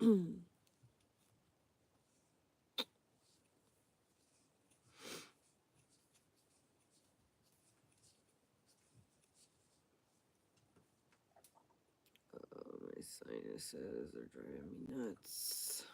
My sinuses are driving me nuts.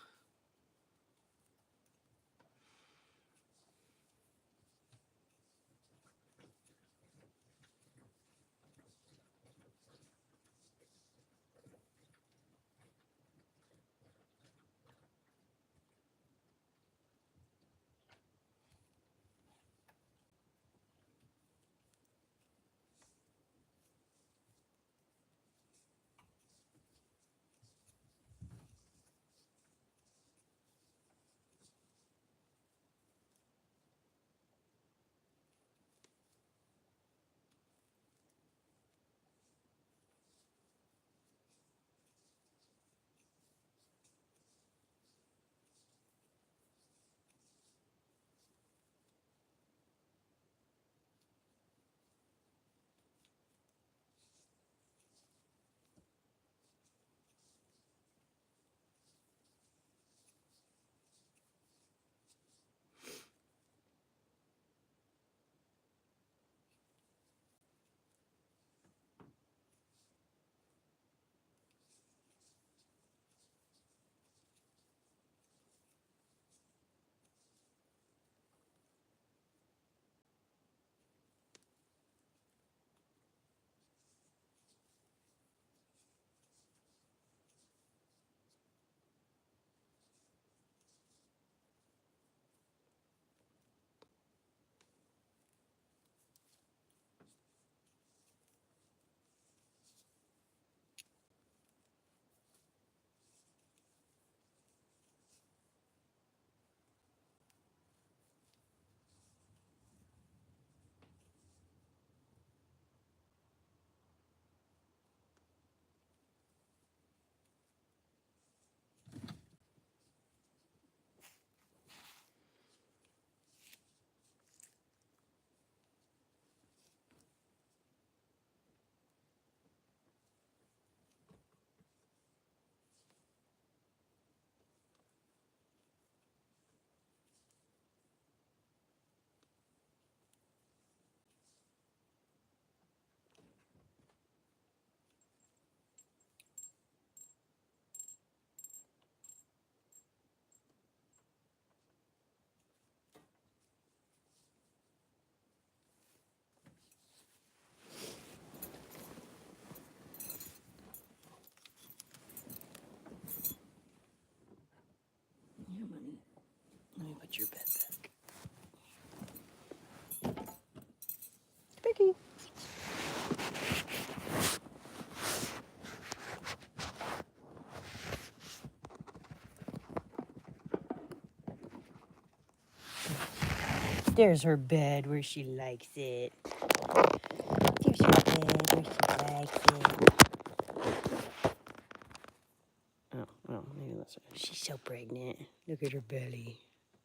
Yeah, money. Let me put your bed back. Becky. There's her bed where she likes it. There's her bed where she likes it. Oh, well, maybe that's right. She's so pregnant. Look at her belly.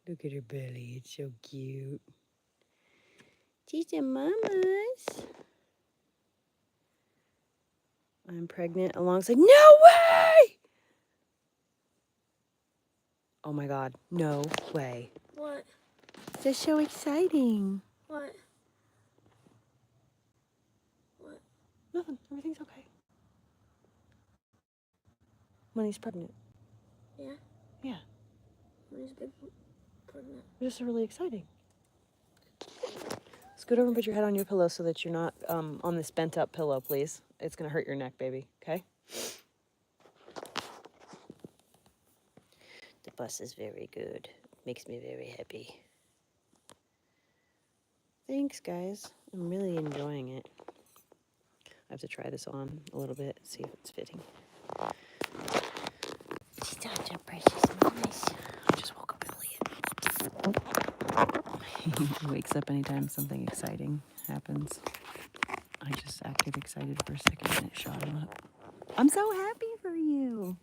Look at her belly. It's so cute. She's a mama's. I'm pregnant alongside. No way! Oh my god. No way. What? That's so exciting. What? What? Nothing. Everything's okay. Money's pregnant. Yeah? Yeah. Money's big pregnant. This is really exciting. Scoot over and put your head on your pillow so that you're not on this bent up pillow, please. It's going to hurt your neck, baby. Okay? The bus is very good. Makes me very happy. Thanks, guys. I'm really enjoying it. I have to try this on a little bit, see if it's fitting. She's such a precious mouse. I just woke up Elliot. He wakes up anytime something exciting happens. I just acted excited for a second and it shot him up. I'm so happy for you.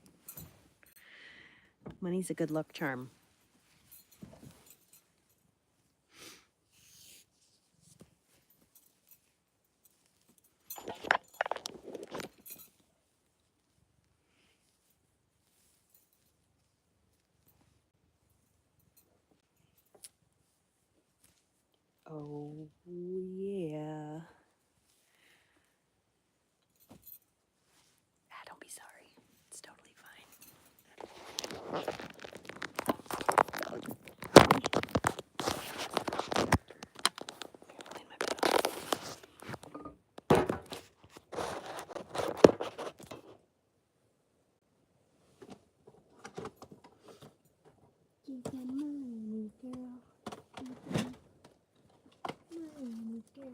Money's a good luck charm. Oh, yeah. Ah, don't be sorry. It's totally fine. Clean my bed off. Give that money, girl. Give that money, girl.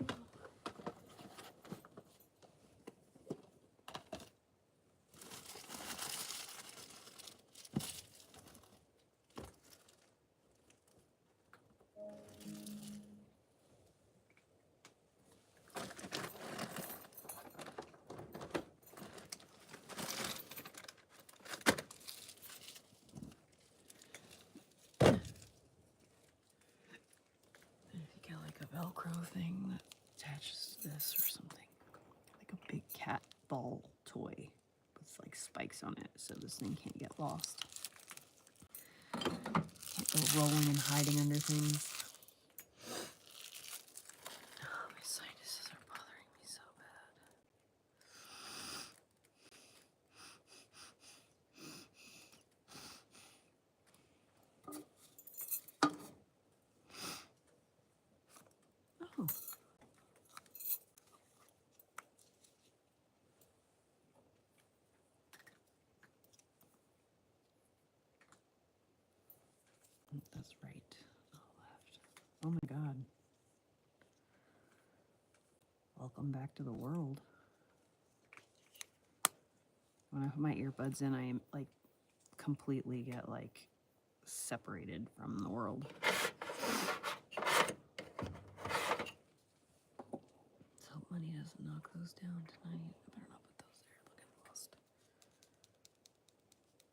Get like a Velcro thing that attaches to this or something. Like a big cat ball toy with like spikes on it so this thing can't get lost. Can't go rolling and hiding under things. Oh, my sinuses are bothering me so bad. Oh. That's right. Left. Oh my God. Welcome back to the world. When I put my earbuds in, I like completely get like separated from the world. Let's hope money doesn't knock those down tonight. I better not put those there. Look, I'm lost.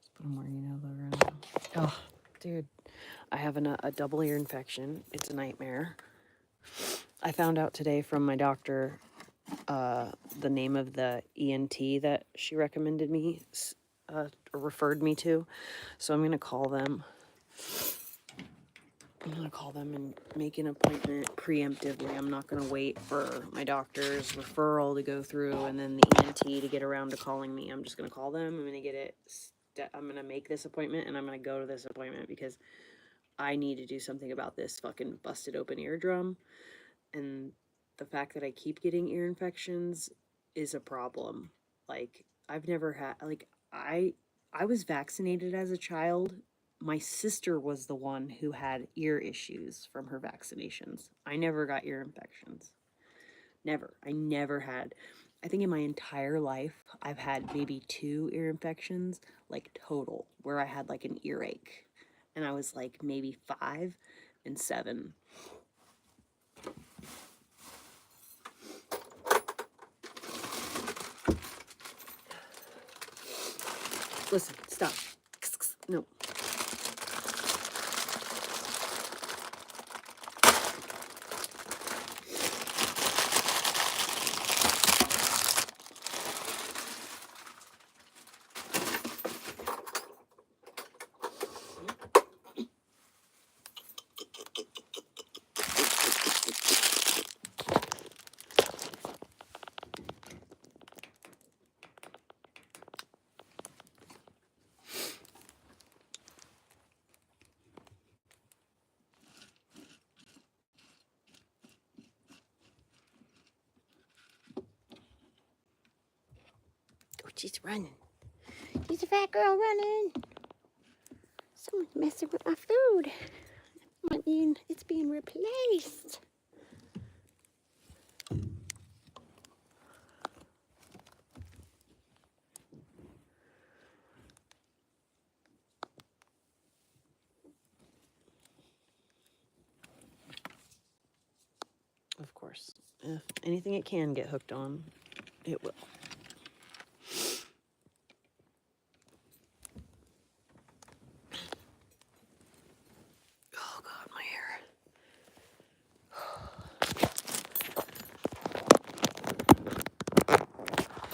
Just put them where you know they're gonna. Oh, dude, I have a double ear infection. It's a nightmare. I found out today from my doctor the name of the ENT that she recommended me, or referred me to. So I'm going to call them. I'm going to call them and make an appointment preemptively. I'm not going to wait for my doctor's referral to go through and then the ENT to get around to calling me. I'm just going to call them. I'm going to get it. I'm going to make this appointment and I'm going to go to this appointment because I need to do something about this fucking busted open eardrum. And the fact that I keep getting ear infections is a problem. Like, I've never had, like, I was vaccinated as a child. My sister was the one who had ear issues from her vaccinations. I never got ear infections. Never. I never had. I think in my entire life, I've had maybe 2 ear infections, like total, where I had like an earache. And I was like maybe 5 and 7. Listen, stop. No. Oh, she's running. She's a fat girl running. Someone's messing with my food. It's being replaced. Of course. If anything it can get hooked on, it will. Oh God, my hair.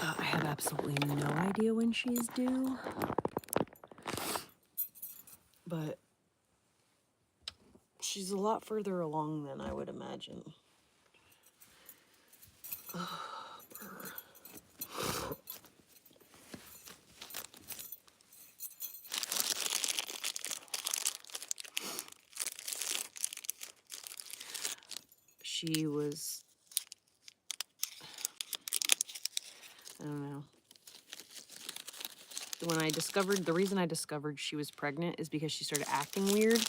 I have absolutely no idea when she's due. But She's a lot further along than I would imagine. She was, I don't know. When I discovered, the reason I discovered she was pregnant is because she started acting weird.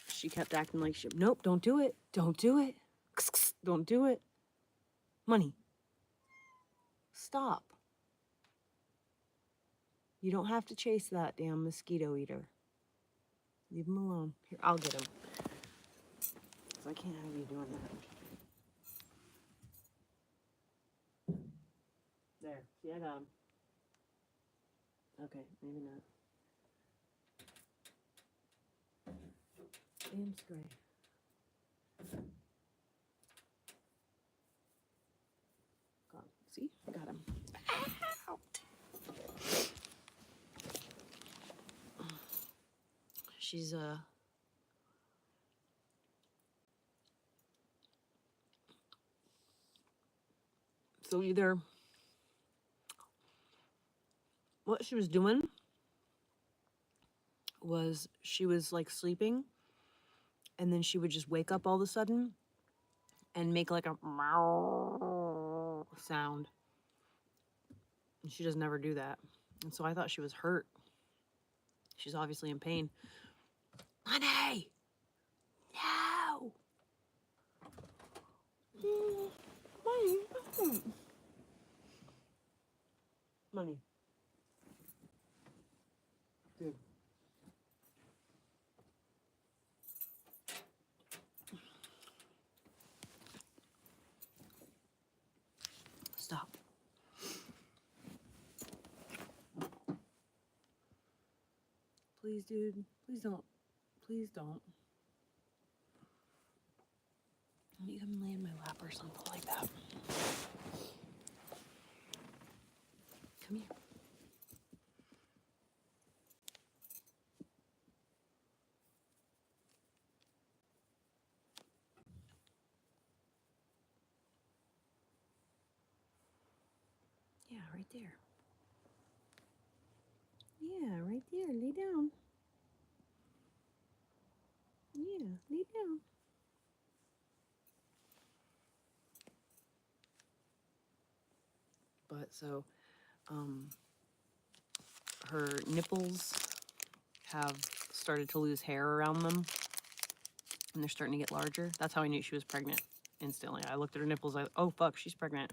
She kept acting like she, nope, don't do it. Don't do it. Don't do it. Money. Stop. You don't have to chase that damn mosquito eater. Leave him alone. Here, I'll get him. I can't have you doing that. There. See, I got him. Okay, maybe not. Damn spray. Got him. See? I got him. Ow. She's so either what she was doing was she was like sleeping, and then she would just wake up all of a sudden and make like a meow sound. And she does never do that. And so I thought she was hurt. She's obviously in pain. Honey! No! Money. Money. Dude. Stop. Please, dude. Please don't. Please don't. Let me come lay in my lap or something like that. Come here. Yeah, right there. Yeah, right there. Lay down. Yeah, lay down. But so, her nipples have started to lose hair around them, and they're starting to get larger. That's how I knew she was pregnant instantly. I looked at her nipples, like, oh fuck, she's pregnant.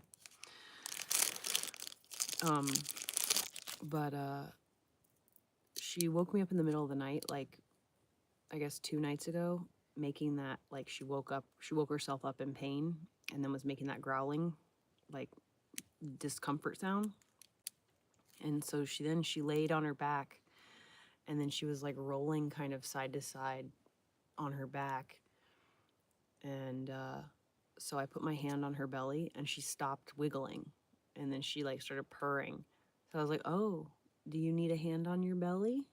But she woke me up in the middle of the night, like, I guess 2 nights ago, making that, like, she woke herself up in pain, and then was making that growling, like, discomfort sound. And so she laid on her back, and then she was like rolling kind of side to side on her back. And so I put my hand on her belly, and she stopped wiggling, and then she like started purring. So I was like, oh, do you need a hand on your belly?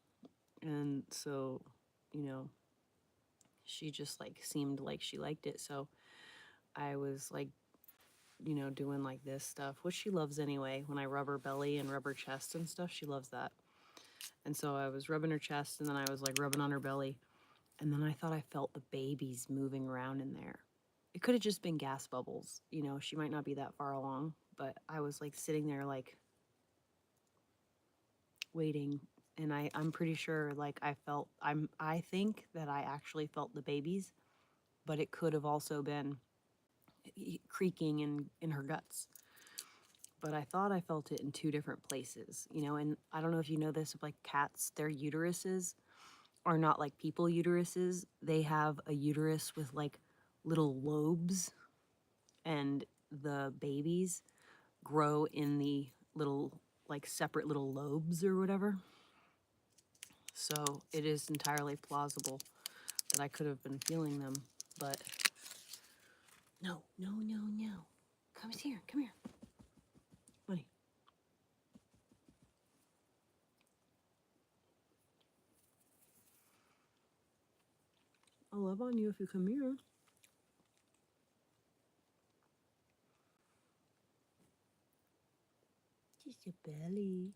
And so, you know, she just like seemed like she liked it. So I was like, you know, doing like this stuff, which she loves anyway. When I rub her belly and rub her chest and stuff, she loves that. And so I was rubbing her chest, and then I was like rubbing on her belly. And then I thought I felt the babies moving around in there. It could have just been gas bubbles. You know, she might not be that far along, but I was like sitting there like waiting. And I'm pretty sure like I think that I actually felt the babies, but it could have also been creaking in her guts. But I thought I felt it in 2 different places, you know. And I don't know if you know this, like cats, their uteruses are not like people uteruses. They have a uterus with like little lobes, and the babies grow in the little like separate little lobes or whatever. So it is entirely plausible that I could have been feeling them, but no. Come here. Money. I'll love on you if you come here. Just your belly.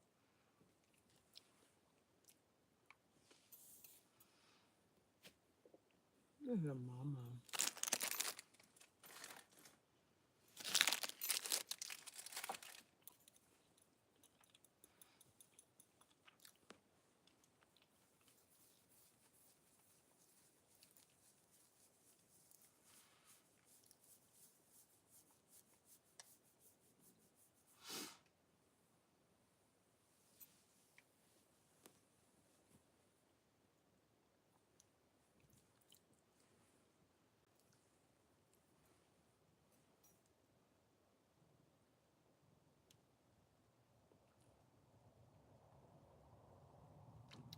There's your mama.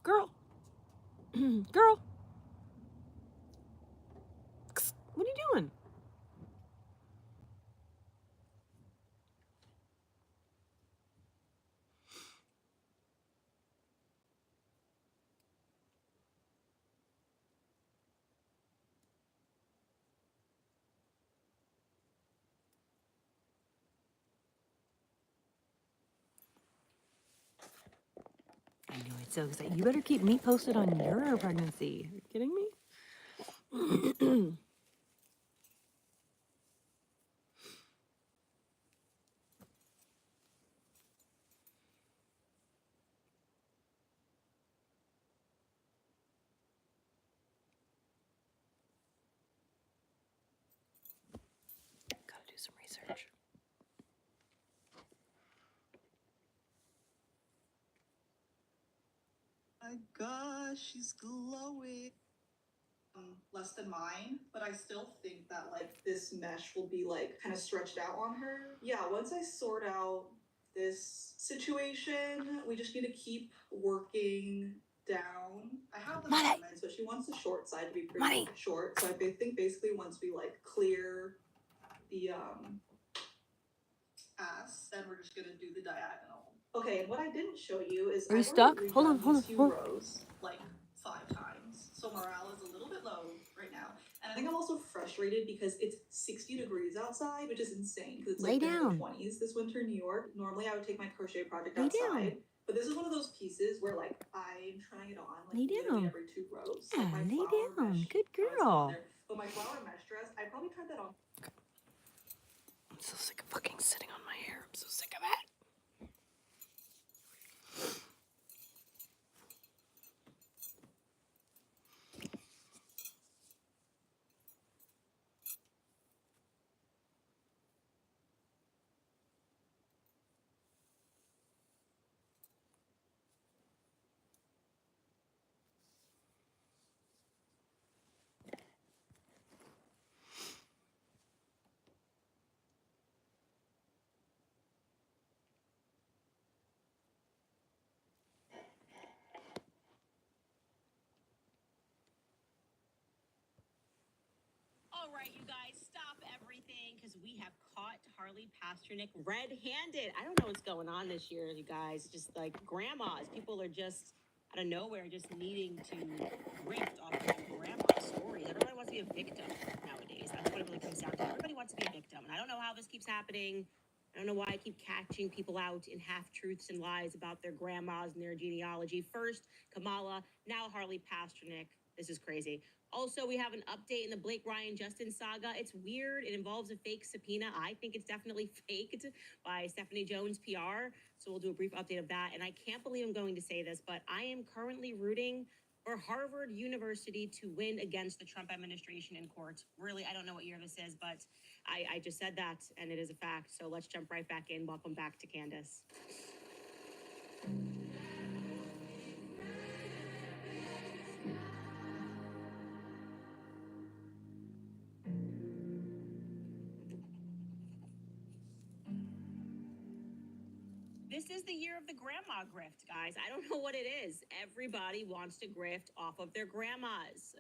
Girl. Girl. What are you doing? I know, it's so exciting. You better keep me posted on your pregnancy. Are you kidding me? Gotta do some research. My gosh, she's glowing. Less than mine, but I still think that like this mesh will be like kind of stretched out on her. Yeah, once I sort out this situation, we just need to keep working down. I have the measurement, so she wants the short side to be pretty short. So I think basically once we like clear the ass, then we're just gonna do the diagonal. Okay, and what I didn't show you is Are you stuck? Hold on, hold on. few rows like 5 times. So morale is a little bit low right now. And I think I'm also frustrated because it's 60 degrees outside, which is insane because it's like in the 20s this winter in New York. Normally I would take my crochet project outside. But this is one of those pieces where like I'm trying it on like literally every 2 rows. Yeah, like, lay down. Good girl. But my flower mesh dress, I probably tried that on. I'm so sick of fucking sitting on my hair. I'm so sick of it. All right, you guys, stop everything because we have caught Harley Pasternik red-handed. I don't know what's going on this year, you guys. Just like grandmas, people are just out of nowhere just needing to grift off of their grandma stories. Everybody wants to be a victim nowadays. That's what it really comes down to. Everybody wants to be a victim, and I don't know how this keeps happening. I don't know why I keep catching people out in half-truths and lies about their grandmas and their genealogy. First, Kamala, now Harley Pasternik. This is crazy. Also, we have an update in the Blake Ryan Justin saga. It's weird. It involves a fake subpoena. I think it's definitely faked by Stephanie Jones PR. So we'll do a brief update of that. And I can't believe I'm going to say this, but I am currently rooting for Harvard University to win against the Trump administration in court. Really, I don't know what year this is, but I just said that, and it is a fact. So let's jump right back in. Welcome back to Candace. This is the year of the grandma grift, guys. I don't know what it is. Everybody wants to grift off of their grandmas.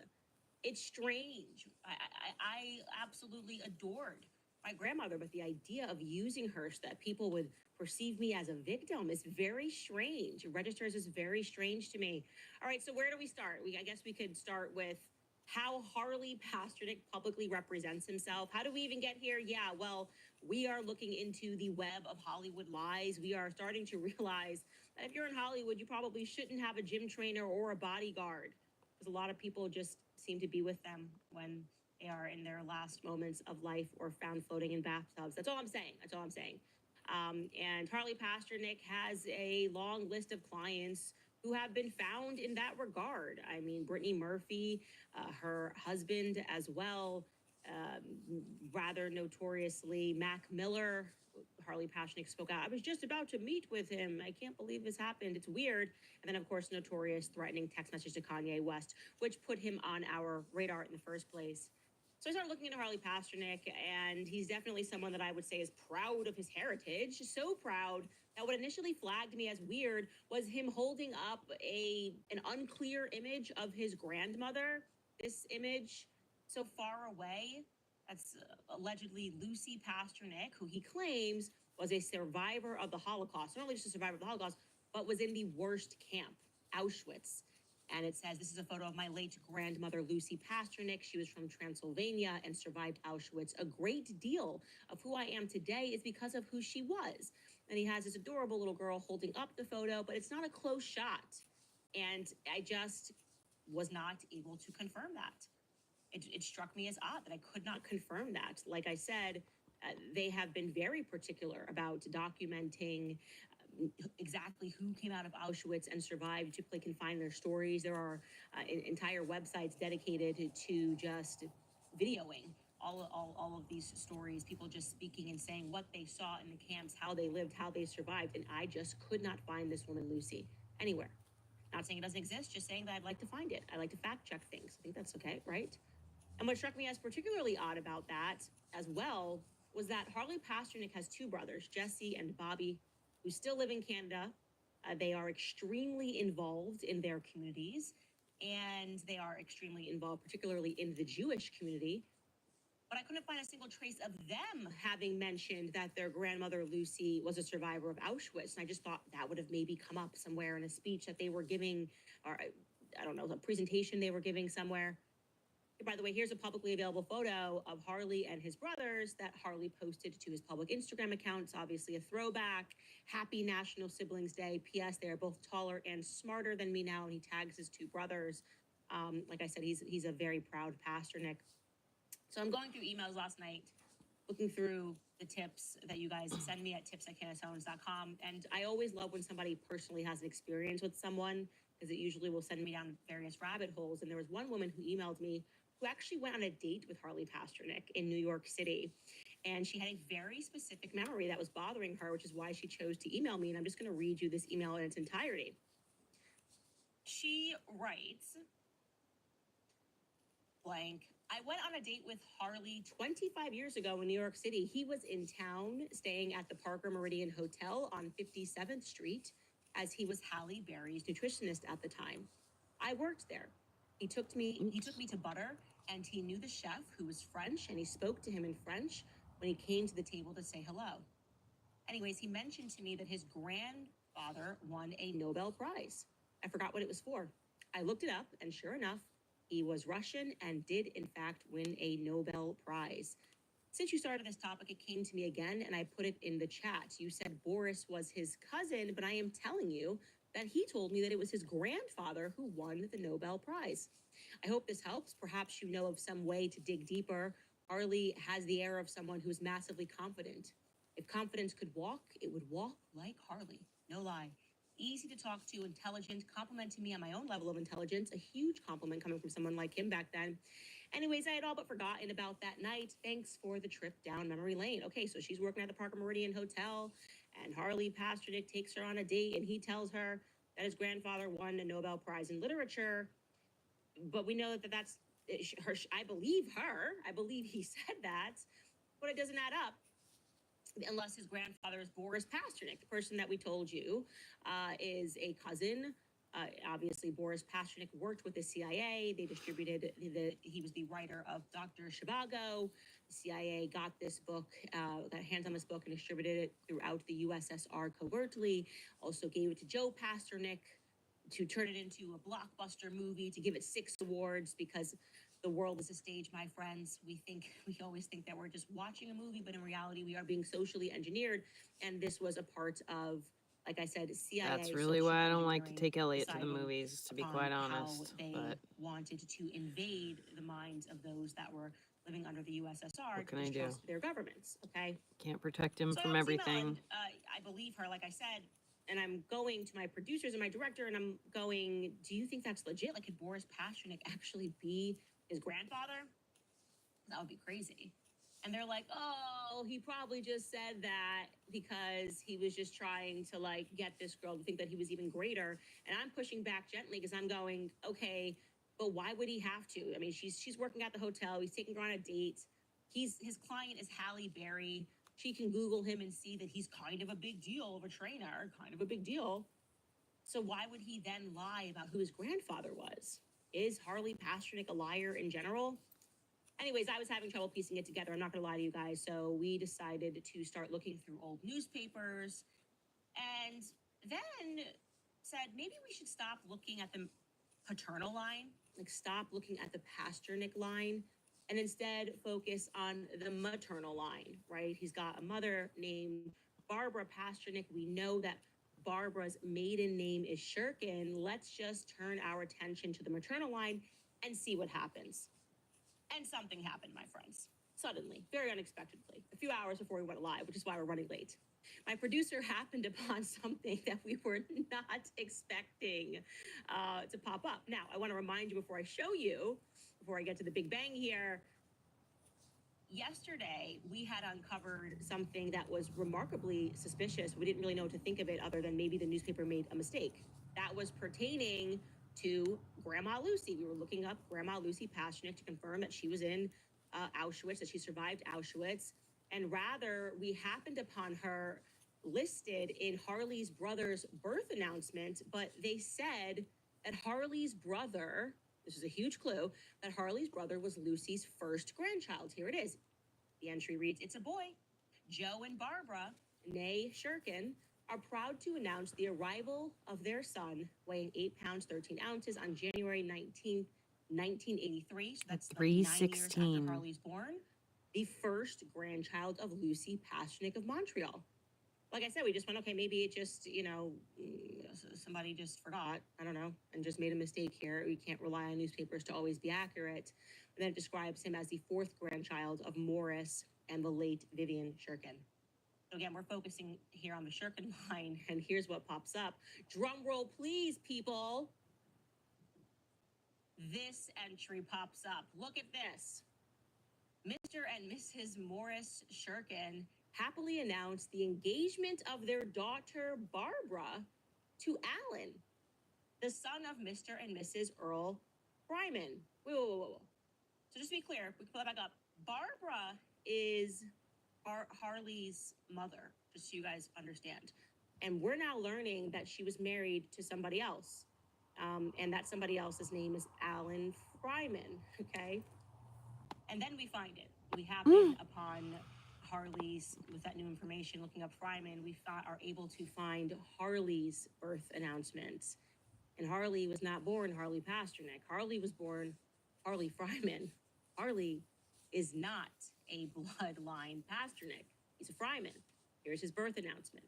It's strange. I absolutely adored my grandmother, but the idea of using her so that people would perceive me as a victim is very strange. It registers as very strange to me. All right, so where do we start? I guess we could start with how Harley Pasternik publicly represents himself. How do we even get here? Yeah, well, we are looking into the web of Hollywood lies. We are starting to realize that if you're in Hollywood, you probably shouldn't have a gym trainer or a bodyguard, because a lot of people just seem to be with them when they are in their last moments of life or found floating in bathtubs. That's all I'm saying. That's all I'm saying. And Harley Pasternik has a long list of clients who have been found in that regard. I mean, Brittany Murphy, her husband as well, rather notoriously, Mac Miller. Harley Pasternik spoke out. I was just about to meet with him. I can't believe this happened. It's weird. And then, of course, notorious threatening text message to Kanye West, which put him on our radar in the first place. So I started looking into Harley Pasternik, and he's definitely someone that I would say is proud of his heritage. So proud that what initially flagged me as weird was him holding up an unclear image of his grandmother. This image so far away, that's allegedly Lucy Pasternik, who he claims was a survivor of the Holocaust. Not only just a survivor of the Holocaust, but was in the worst camp, Auschwitz. And it says, this is a photo of my late grandmother, Lucy Pasternik. She was from Transylvania and survived Auschwitz. A great deal of who I am today is because of who she was. And he has this adorable little girl holding up the photo, but it's not a close shot. And I just was not able to confirm that. It struck me as odd that I could not confirm that. Like I said, they have been very particular about documenting exactly who came out of Auschwitz and survived. People can find their stories. There are entire websites dedicated to just videoing all of these stories, people just speaking and saying what they saw in the camps, how they lived, how they survived. And I just could not find this woman, Lucy, anywhere. Not saying it doesn't exist, just saying that I'd like to find it. I like to fact check things. I think that's okay, right? And what struck me as particularly odd about that as well was that Harley Pasternik has two brothers, Jesse and Bobby, who still live in Canada. They are extremely involved in their communities, and they are extremely involved, particularly in the Jewish community. But I couldn't find a single trace of them having mentioned that their grandmother, Lucy, was a survivor of Auschwitz. And I just thought that would have maybe come up somewhere in a speech that they were giving, or I don't know, a presentation they were giving somewhere. By the way, here's a publicly available photo of Harley and his brothers that Harley posted to his public Instagram account. It's obviously a throwback. Happy National Siblings Day. P.S. They are both taller and smarter than me now, and he tags his two brothers. Like I said, he's a very proud Pasternik. So I'm going through emails last night, looking through the tips that you guys send me at tips@candaceowens.com. And I always love when somebody personally has an experience with someone, because it usually will send me down various rabbit holes. And there was one woman who emailed me who actually went on a date with Harley Pasternik in New York City. And she had a very specific memory that was bothering her, which is why she chose to email me. And I'm just going to read you this email in its entirety. She writes, blank, I went on a date with Harley 25 years ago in New York City. He was in town staying at the Parker Meridian Hotel on 57th Street, as he was Halle Berry's nutritionist at the time. I worked there. He took me to Butter, and he knew the chef, who was French, and he spoke to him in French when he came to the table to say hello. Anyways, he mentioned to me that his grandfather won a Nobel Prize. I forgot what it was for. I looked it up, and sure enough, he was Russian and did, in fact, win a Nobel Prize. Since you started this topic, it came to me again, and I put it in the chat. You said Boris was his cousin, but I am telling you that he told me that it was his grandfather who won the Nobel Prize. I hope this helps. Perhaps you know of some way to dig deeper. Harley has the air of someone who's massively confident. If confidence could walk, it would walk like Harley. No lie. Easy to talk to, intelligent, complimenting me on my own level of intelligence. A huge compliment coming from someone like him back then. Anyways, I had all but forgotten about that night. Thanks for the trip down memory lane. Okay, so she's working at the Parker Meridian Hotel, and Harley Pasternik takes her on a date, and he tells her that his grandfather won a Nobel Prize in literature. But we know that that's her. I believe her. I believe he said that, but it doesn't add up. Unless his grandfather is Boris Pasternik, the person that we told you is a cousin. Obviously, Boris Pasternik worked with the CIA. They distributed, he was the writer of Dr. Zhivago. The CIA got this book, got hands on this book and distributed it throughout the USSR covertly. Also gave it to Joe Pasternik to turn it into a blockbuster movie, to give it 6 awards, because The world is a stage, my friends. We always think that we're just watching a movie, but in reality, we are being socially engineered. And this was a part of, like I said, CIA. That's really social why I don't like to engineering, take Elliot to the deciding movies, to be upon quite how honest. they But wanted to invade the minds of those that were living under the USSR what to can I do? distrust their governments. Okay. Can't protect him So from I got this email, everything. and I believe her, like I said, and I'm going to my producers and my director, and I'm going, do you think that's legit? Like, could Boris Pasternik actually be his grandfather? That would be crazy. And they're like, oh, he probably just said that because he was just trying to like get this girl to think that he was even greater. And I'm pushing back gently because I'm going, okay, but why would he have to? I mean, she's working at the hotel. He's taking her on a date. His client is Halle Berry. She can Google him and see that he's kind of a big deal of a trainer, kind of a big deal. So why would he then lie about who his grandfather was? Is Harley Pasternik a liar in general? Anyways, I was having trouble piecing it together. I'm not going to lie to you guys. So we decided to start looking through old newspapers and then said maybe we should stop looking at the paternal line, like stop looking at the Pasternik line, and instead focus on the maternal line, right? He's got a mother named Barbara Pasternik. We know that Barbara's maiden name is Shirkin. Let's just turn our attention to the maternal line and see what happens. And something happened, my friends. Suddenly, very unexpectedly, a few hours before we went live, which is why we're running late. My producer happened upon something that we were not expecting to pop up. Now, I want to remind you before I show you, before I get to the big bang here, yesterday we had uncovered something that was remarkably suspicious. We didn't really know what to think of it other than maybe the newspaper made a mistake. That was pertaining to Grandma Lucy. We were looking up Grandma Lucy Pasternik to confirm that she was in Auschwitz, that she survived Auschwitz. And rather, we happened upon her listed in Harley's brother's birth announcement, but they said that Harley's brother, this is a huge clue, that Harley's brother was Lucy's first grandchild. Here it is. The entry reads, it's a boy. Joe and Barbara, née Shirkin, are proud to announce the arrival of their son, weighing 8 pounds, 13 ounces, on January 19th, 1983. So that's like 9 years after 316. Harley's born. The first grandchild of Lucy Pasternik of Montreal. Like I said, we just went, okay, maybe it just, somebody just forgot, I don't know, and just made a mistake here. We can't rely on newspapers to always be accurate. And then it describes him as the fourth grandchild of Morris and the late Vivian Shirkin. So again, we're focusing here on the Shirkin line, and here's what pops up. Drum roll, please, people. This entry pops up. Look at this. Mr. and Mrs. Morris Shirkin happily announced the engagement of their daughter, Barbara, to Alan, the son of Mr. and Mrs. Earl Fryman. Whoa. So just to be clear, we can pull that back up. Barbara is Harley's mother, just so you guys understand. And we're now learning that she was married to somebody else. And that somebody else's name is Alan Fryman, okay? And then we find it. We happen upon Harley's, with that new information, looking up Fryman, we are able to find Harley's birth announcements. And Harley was not born Harley Pasternik. Harley was born Harley Fryman. Harley is not a bloodline Pasternik. He's a Fryman. Here's his birth announcement.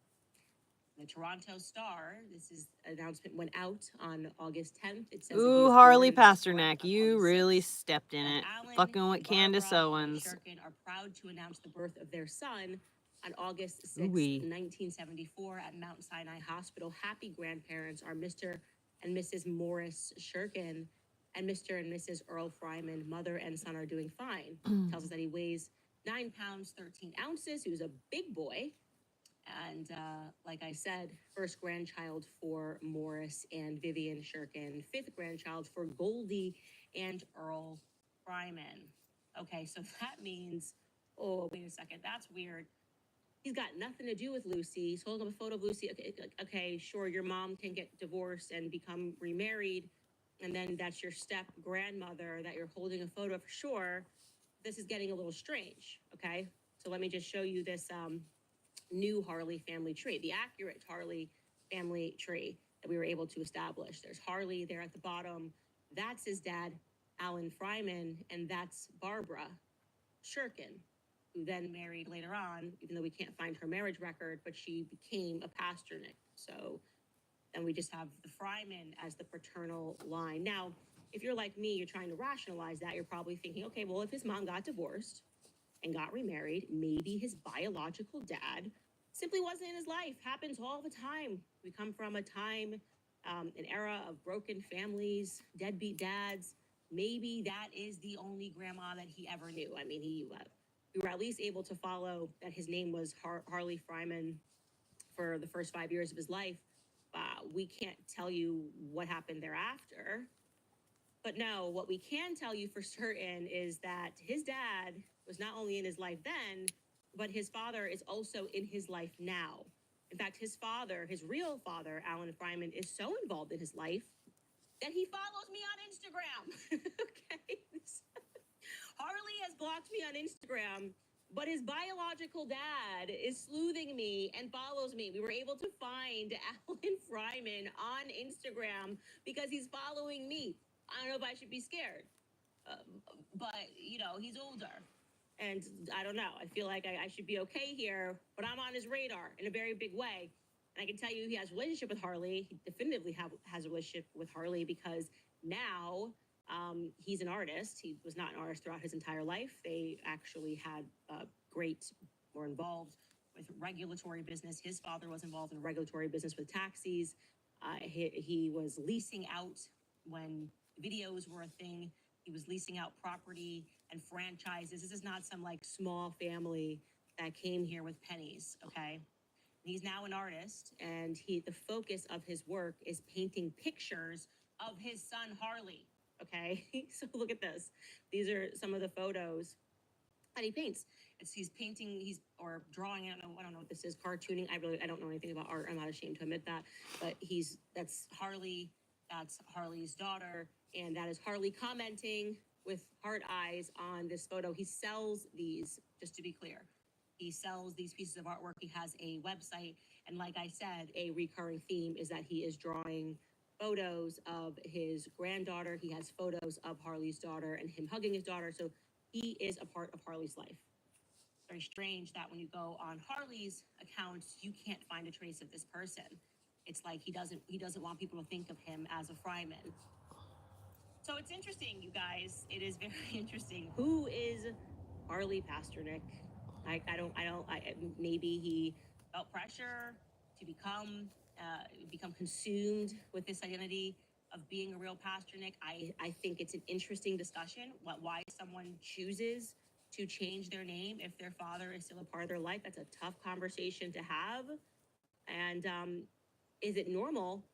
The Toronto Star, this is announcement went out on August 10th. It says Ooh, Harley Pasternak, you really stepped in it. Fucking with Candace Owens. Shirkin are proud to announce the birth of their son on August 6th, Ooh-wee. 1974 at Mount Sinai Hospital. Happy grandparents are Mr. and Mrs. Morris Shirkin and Mr. and Mrs. Earl Fryman. Mother and son are doing fine. Tells us that he weighs 9 pounds, 13 ounces. He was a big boy. And like I said, first grandchild for Morris and Vivian Shirkin, fifth grandchild for Goldie and Earl Fryman. Okay, so that means, oh, wait a second, that's weird. He's got nothing to do with Lucy. He's holding up a photo of Lucy. Okay, sure, your mom can get divorced and become remarried, and then that's your step grandmother that you're holding a photo of. Sure, this is getting a little strange, okay? So let me just show you this new Harley family tree, the accurate Harley family tree that we were able to establish. There's Harley there at the bottom. That's his dad. Alan Fryman, and that's Barbara Shurkin, who then married later on, even though we can't find her marriage record, but she became a Pasternik. So then we just have the Fryman as the paternal line. Now, if you're like me, you're trying to rationalize that. You're probably thinking, okay, well, if his mom got divorced and got remarried, maybe his biological dad simply wasn't in his life. Happens all the time. We come from a time, an era of broken families, deadbeat dads. Maybe that is the only grandma that he ever knew. I mean, we were at least able to follow that his name was Harley Fryman for the first 5 years of his life. We can't tell you what happened thereafter. But no, what we can tell you for certain is that his dad was not only in his life then, but his father is also in his life now. In fact, his father, his real father, Alan Fryman, is so involved in his life that he follows me on Instagram. Okay. Harley has blocked me on Instagram, but his biological dad is sleuthing me and follows me. We were able to find Alan Fryman on Instagram because he's following me. I don't know if I should be scared, but you know, he's older. And I don't know. I feel like I should be okay here, but I'm on his radar in a very big way. And I can tell you he has a relationship with Harley. He definitively has a relationship with Harley because now he's an artist. He was not an artist throughout his entire life. They actually had were involved with regulatory business. His father was involved in regulatory business with taxis. He was leasing out when videos were a thing. He was leasing out property and franchises. This is not some like small family that came here with pennies, okay? He's now an artist, and the focus of his work is painting pictures of his son Harley, okay? So look at this. These are some of the photos that he paints. He's painting, or drawing, I don't know what this is, cartooning. I don't know anything about art. I'm not ashamed to admit that. But that's Harley, that's Harley's daughter, and that is Harley commenting with heart eyes on this photo. He sells these, just to be clear. He sells these pieces of artwork. He has a website. And like I said, a recurring theme is that he is drawing photos of his granddaughter. He has photos of Harley's daughter and him hugging his daughter. So he is a part of Harley's life. Very strange that when you go on Harley's account, you can't find a trace of this person. It's like he doesn't want people to think of him as a Fryman. So it's interesting, you guys. It is very interesting. Who is Harley Pasternik? Maybe he felt pressure to become consumed with this identity of being a real Pasternik. I think it's an interesting discussion. Why someone chooses to change their name if their father is still a part of their life. That's a tough conversation to have. And is it normal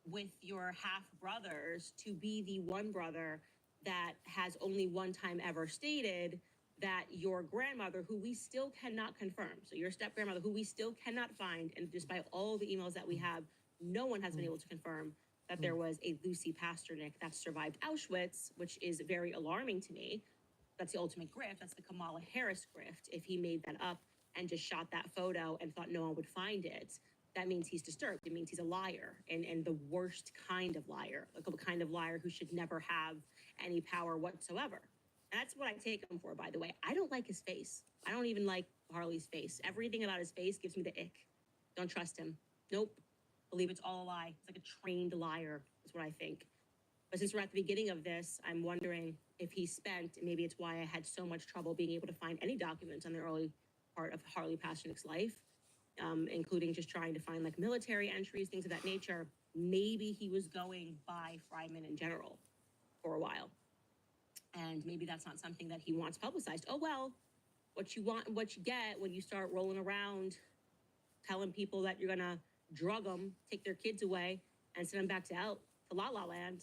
with your half brothers to be the one brother that has only one time ever stated that your grandmother, who we still cannot confirm, so your step grandmother, who we still cannot find, and despite all the emails that we have, no one has been able to confirm that there was a Lucy Pasternik that survived Auschwitz, which is very alarming to me. That's the ultimate grift. That's the Kamala Harris grift. If he made that up and just shot that photo and thought no one would find it, that means he's disturbed. It means he's a liar, and the worst kind of liar, like a kind of liar who should never have any power whatsoever. And that's what I take him for, by the way. I don't like his face. I don't even like Harley's face. Everything about his face gives me the ick. Don't trust him. Nope. Believe it's all a lie. It's like a trained liar, is what I think. But since we're at the beginning of this, I'm wondering if he spent, maybe it's why I had so much trouble being able to find any documents on the early part of Harley Pasternik's life, including just trying to find like military entries, things of that nature. Maybe he was going by Fryman in general for a while. And maybe that's not something that he wants publicized. Oh, well, what you want and what you get when you start rolling around telling people that you're going to drug them, take their kids away, and send them back to La La Land.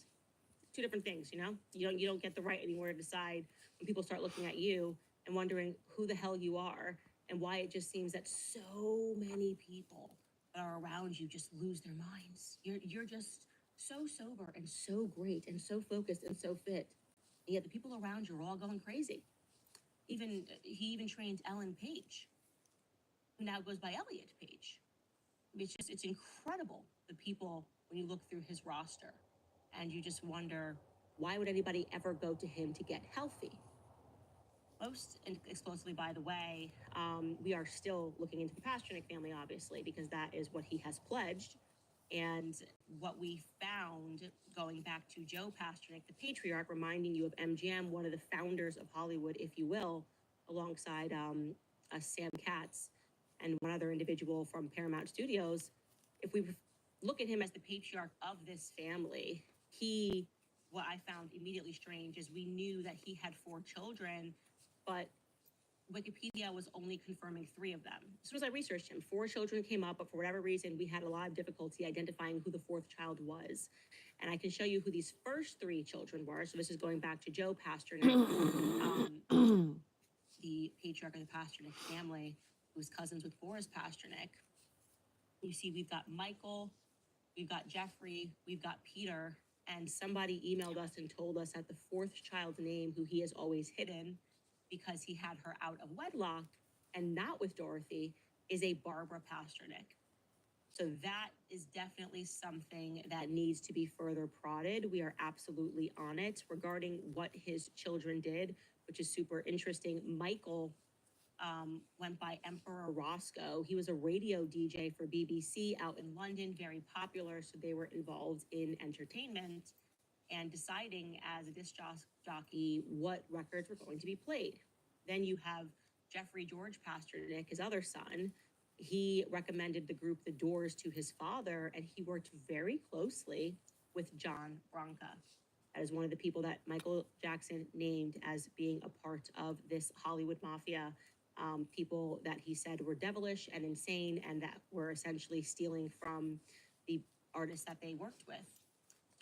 Two different things, you know? You don't get the right anymore to decide when people start looking at you and wondering who the hell you are and why it just seems that so many people that are around you just lose their minds. You're just so sober and so great and so focused and so fit. And yet the people around you are all going crazy. He even trained Ellen Page, who now goes by Elliot Page. I mean, it's incredible, the people, when you look through his roster, and you just wonder Why would anybody ever go to him to get healthy? Most explosively, by the way, we are still looking into the Pasternik family, obviously, because that is what he has pledged. And what we found going back to Joe Pasternik, the patriarch, reminding you of MGM, one of the founders of Hollywood, if you will, alongside Sam Katz and one other individual from Paramount Studios. If we look at him as the patriarch of this family, what I found immediately strange is we knew that he had 4 children, but Wikipedia was only confirming 3 of them. As soon as I researched him, 4 children came up, but for whatever reason, we had a lot of difficulty identifying who the 4th child was. And I can show you who these first 3 children were. So this is going back to Joe Pasternik, the patriarch of the Pasternik family, who's cousins with Boris Pasternik. You see, we've got Michael, we've got Jeffrey, we've got Peter, and somebody emailed us and told us that the 4th child's name, who he has always hidden because he had her out of wedlock and not with Dorothy, is a Barbara Pasternik. So that is definitely something that needs to be further prodded. We are absolutely on it regarding what his children did, which is super interesting. Michael went by Emperor Roscoe. He was a radio DJ for BBC out in London, very popular. So they were involved in entertainment and deciding as a disc jockey what records were going to be played. Then you have Jeffrey George Pasternik, his other son. He recommended the group The Doors to his father, and he worked very closely with John Branca. That is one of the people that Michael Jackson named as being a part of this Hollywood mafia, people that he said were devilish and insane and that were essentially stealing from the artists that they worked with.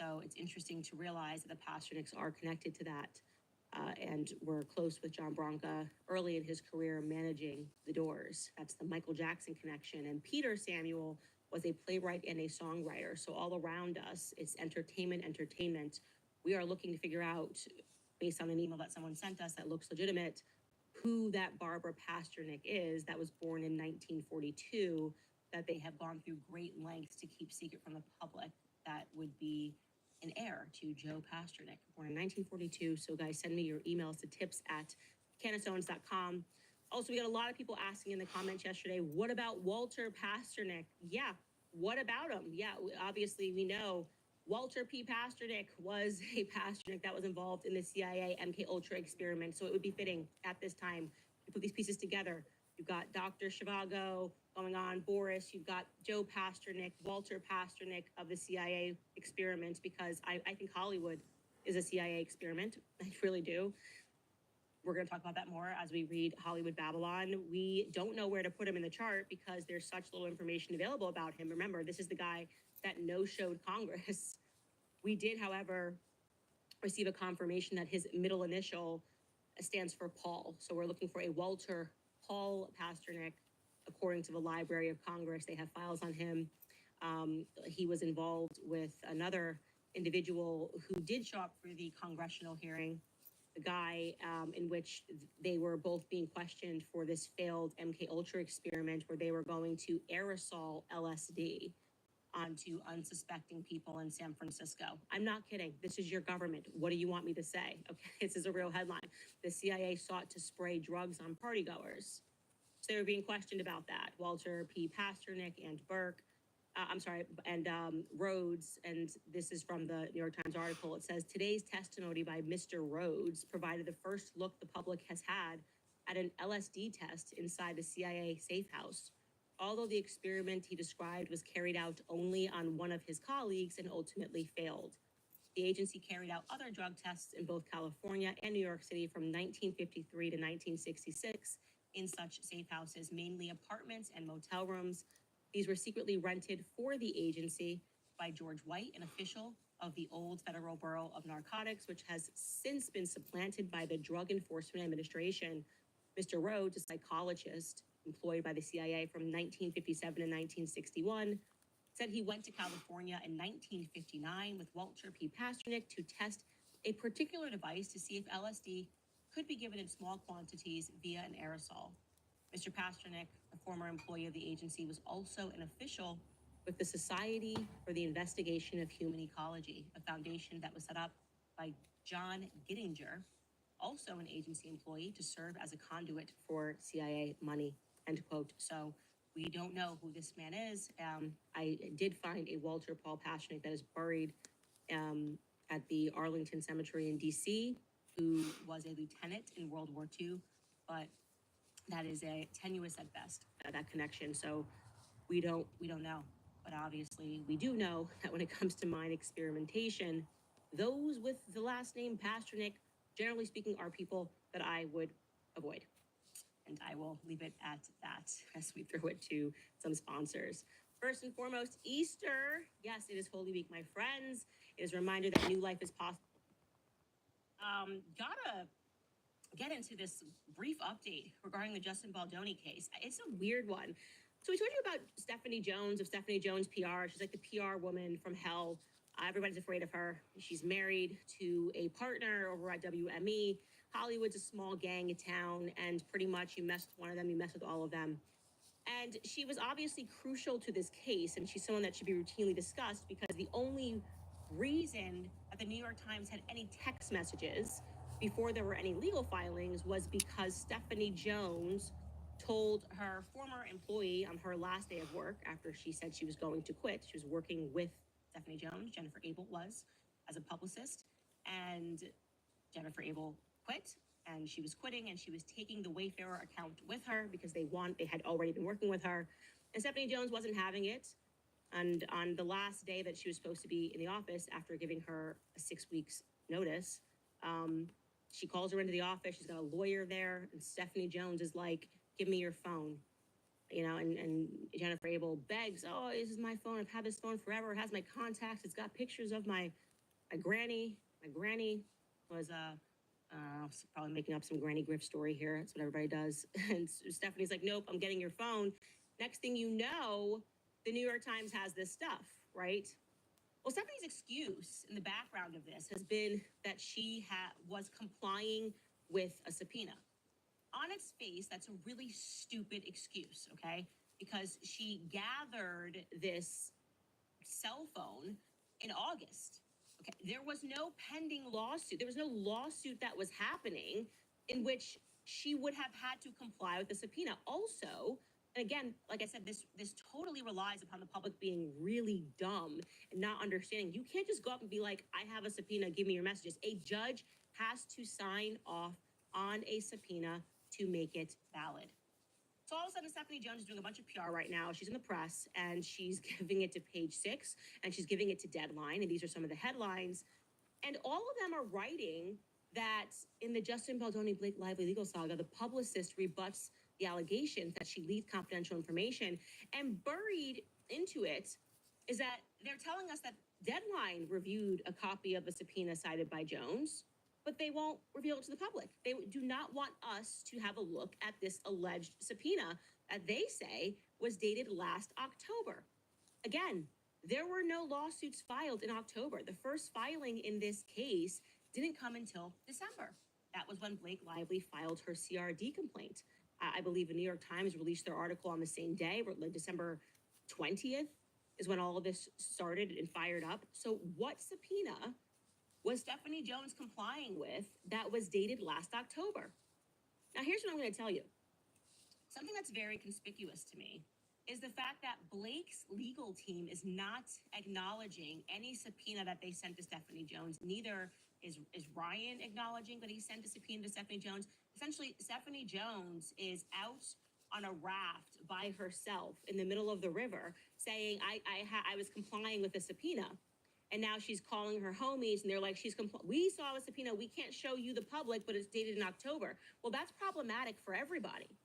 So it's interesting to realize that the Pasterniks are connected to that and were close with John Branca early in his career managing The Doors. That's the Michael Jackson connection. And Peter Samuel was a playwright and a songwriter. So all around us, it's entertainment. We are looking to figure out, based on an email that someone sent us that looks legitimate, who that Barbara Pasternik is that was born in 1942, that they have gone through great lengths to keep secret from the public. That would be an heir to Joe Pasternik, born in 1942. So guys, send me your emails to tips@cannastones.com. Also, we got a lot of people asking in the comments yesterday, what about Walter Pasternik? Yeah, what about him? Yeah, obviously we know Walter P. Pasternik was a Pasternik that was involved in the CIA MK Ultra experiment. So it would be fitting at this time to put these pieces together. You've got Dr. Zhivago going on, Boris, you've got Joe Pasternik, Walter Pasternik of the CIA experiment, because I think Hollywood is a CIA experiment. I really do. We're going to talk about that more as we read Hollywood Babylon. We don't know where to put him in the chart because there's such little information available about him. Remember, this is the guy that no-showed Congress. We did, however, receive a confirmation that his middle initial stands for Paul. So we're looking for a Walter Paul Pasternik. According to the Library of Congress, they have files on him. He was involved with another individual who did show up for the congressional hearing, the guy in which they were both being questioned for this failed MK Ultra experiment where they were going to aerosol LSD onto unsuspecting people in San Francisco. I'm not kidding. This is your government. What do you want me to say? Okay, this is a real headline. The CIA sought to spray drugs on partygoers. So they were being questioned about that. Walter P. Pasternik and Rhodes, and this is from the New York Times article. It says, today's testimony by Mr. Rhodes provided the first look the public has had at an LSD test inside the CIA safe house. Although the experiment he described was carried out only on one of his colleagues and ultimately failed. The agency carried out other drug tests in both California and New York City from 1953 to 1966 in such safe houses, mainly apartments and motel rooms. These were secretly rented for the agency by George White, an official of the old Federal Bureau of Narcotics, which has since been supplanted by the Drug Enforcement Administration. Mr. Rhodes, a psychologist employed by the CIA from 1957 to 1961, said he went to California in 1959 with Walter P. Pasternik to test a particular device to see if LSD could be given in small quantities via an aerosol. Mr. Pasternik, a former employee of the agency, was also an official with the Society for the Investigation of Human Ecology, a foundation that was set up by John Gittinger, also an agency employee, to serve as a conduit for CIA money, end quote. So we don't know who this man is. I did find a Walter Paul Pasternik that is buried at the Arlington Cemetery in DC, who was a lieutenant in World War II, but that is a tenuous at best, that connection. So we don't know. But obviously we do know that when it comes to mine experimentation, those with the last name Pasternik, generally speaking, are people that I would avoid. And I will leave it at that as we throw it to some sponsors. First and foremost, Easter. Yes, it is Holy Week, my friends. It is a reminder that new life is possible. Gotta get into this brief update regarding the Justin Baldoni case. It's a weird one. So we told you about Stephanie Jones of Stephanie Jones PR. She's like the PR woman from hell. Everybody's afraid of her. She's married to a partner over at WME. Hollywood's a small gang town, and pretty much you mess with one of them, you mess with all of them. And she was obviously crucial to this case, and she's someone that should be routinely discussed because the only reason that the New York Times had any text messages before there were any legal filings was because Stephanie Jones told her former employee on her last day of work, after she said she was going to quit. She was working with Stephanie Jones, Jennifer Abel was, as a publicist, and Jennifer Abel quit, and she was quitting, and she was taking the Wayfarer account with her because they had already been working with her, and Stephanie Jones wasn't having it. And on the last day that she was supposed to be in the office, after giving her a 6 weeks notice, she calls her into the office. She's got a lawyer there, and Stephanie Jones is like, "Give me your phone." You know, and Jennifer Abel begs, "Oh, this is my phone. I've had this phone forever. It has my contacts. It's got pictures of my granny. My granny was probably making up some granny grift story here. That's what everybody does." And Stephanie's like, "Nope, I'm getting your phone." Next thing you know, the New York Times has this stuff, right? Well, Stephanie's excuse in the background of this has been that she was complying with a subpoena. On its face, that's a really stupid excuse, okay? Because she gathered this cell phone in August. Okay, there was no pending lawsuit. There was no lawsuit that was happening in which she would have had to comply with the subpoena. Also, and again, like I said, this totally relies upon the public being really dumb and not understanding. You can't just go up and be like, "I have a subpoena, give me your messages." A judge has to sign off on a subpoena to make it valid. So all of a sudden, Stephanie Jones is doing a bunch of PR right now. She's in the press, and she's giving it to Page Six, and she's giving it to Deadline, and these are some of the headlines. And all of them are writing that in the Justin Baldoni Blake Lively legal saga, the publicist rebuts the allegations that she leaked confidential information, and buried into it is that they're telling us that Deadline reviewed a copy of a subpoena cited by Jones, but they won't reveal it to the public. They do not want us to have a look at this alleged subpoena that they say was dated last October. Again, there were no lawsuits filed in October. The first filing in this case didn't come until December. That was when Blake Lively filed her CRD complaint. I believe the New York Times released their article on the same day, December 20th is when all of this started and fired up. So what subpoena was Stephanie Jones complying with that was dated last October? Now, here's what I'm going to tell you. Something that's very conspicuous to me is the fact that Blake's legal team is not acknowledging any subpoena that they sent to Stephanie Jones. Neither is Ryan acknowledging that he sent a subpoena to Stephanie Jones. Essentially, Stephanie Jones is out on a raft by herself in the middle of the river saying, I was complying with a subpoena. And now she's calling her homies, and they're like, we saw a subpoena. We can't show you the public, but it's dated in October. Well, that's problematic for everybody.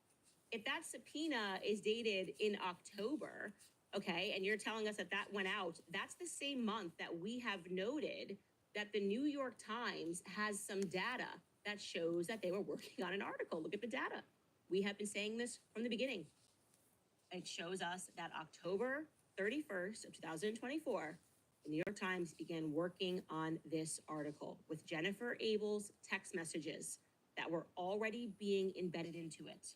If that subpoena is dated in October, okay, and you're telling us that that went out, that's the same month that we have noted that the New York Times has some data that shows that they were working on an article. Look at the data. We have been saying this from the beginning. It shows us that October 31st of 2024, the New York Times began working on this article with Jennifer Abel's text messages that were already being embedded into it.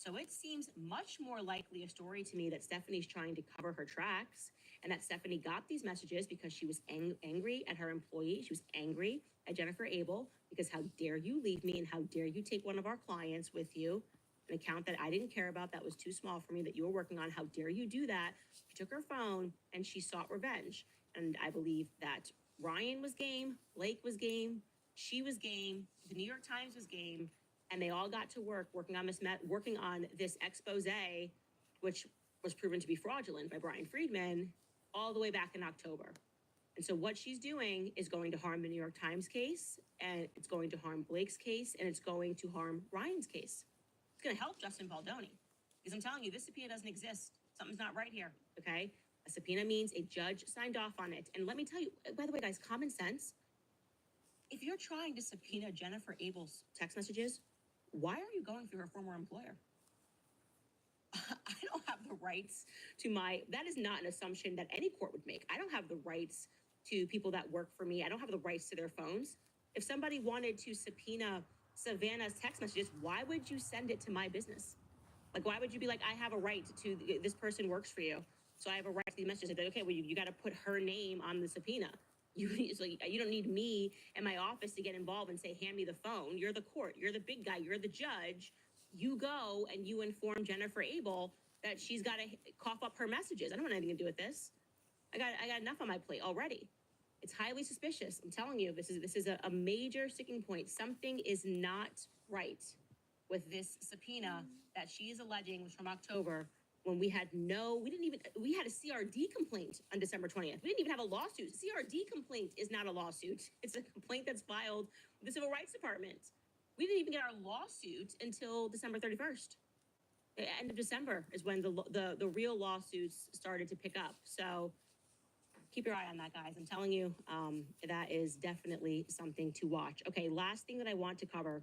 So it seems much more likely a story to me that Stephanie's trying to cover her tracks, and that Stephanie got these messages because she was angry at her employee. She was angry at Jennifer Abel because how dare you leave me and how dare you take one of our clients with you, an account that I didn't care about, that was too small for me, that you were working on. How dare you do that? She took her phone and she sought revenge. And I believe that Ryan was game, Blake was game, she was game, the New York Times was game, and they all got to work working on this expose, which was proven to be fraudulent by Brian Friedman all the way back in October. And so what she's doing is going to harm the New York Times case, and it's going to harm Blake's case, and it's going to harm Ryan's case. It's going to help Justin Baldoni, because I'm telling you, this subpoena doesn't exist. Something's not right here, okay? A subpoena means a judge signed off on it. And let me tell you, by the way, guys, common sense, if you're trying to subpoena Jennifer Abel's text messages, why are you going through her former employer? I don't have the rights to that is not an assumption that any court would make. I don't have the rights to people that work for me. I don't have the rights to their phones. If somebody wanted to subpoena Savannah's text messages, why would you send it to my business? Like, why would you be like, I have a right to, this person works for you, so I have a right to the messages. Like, okay, well, you got to put her name on the subpoena. So you don't need me and my office to get involved and say, hand me the phone. You're the court. You're the big guy. You're the judge. You go and you inform Jennifer Abel that she's got to cough up her messages. I don't want anything to do with this. I got enough on my plate already. It's highly suspicious. I'm telling you, this is a major sticking point. Something is not right with this subpoena that she is alleging was from October, when we had we had a CRD complaint on December 20th. We didn't even have a lawsuit. CRD complaint is not a lawsuit. It's a complaint that's filed with the Civil Rights Department. We didn't even get our lawsuit until December 31st. The end of December is when the real lawsuits started to pick up. So keep your eye on that, guys. I'm telling you, that is definitely something to watch. Okay, last thing that I want to cover.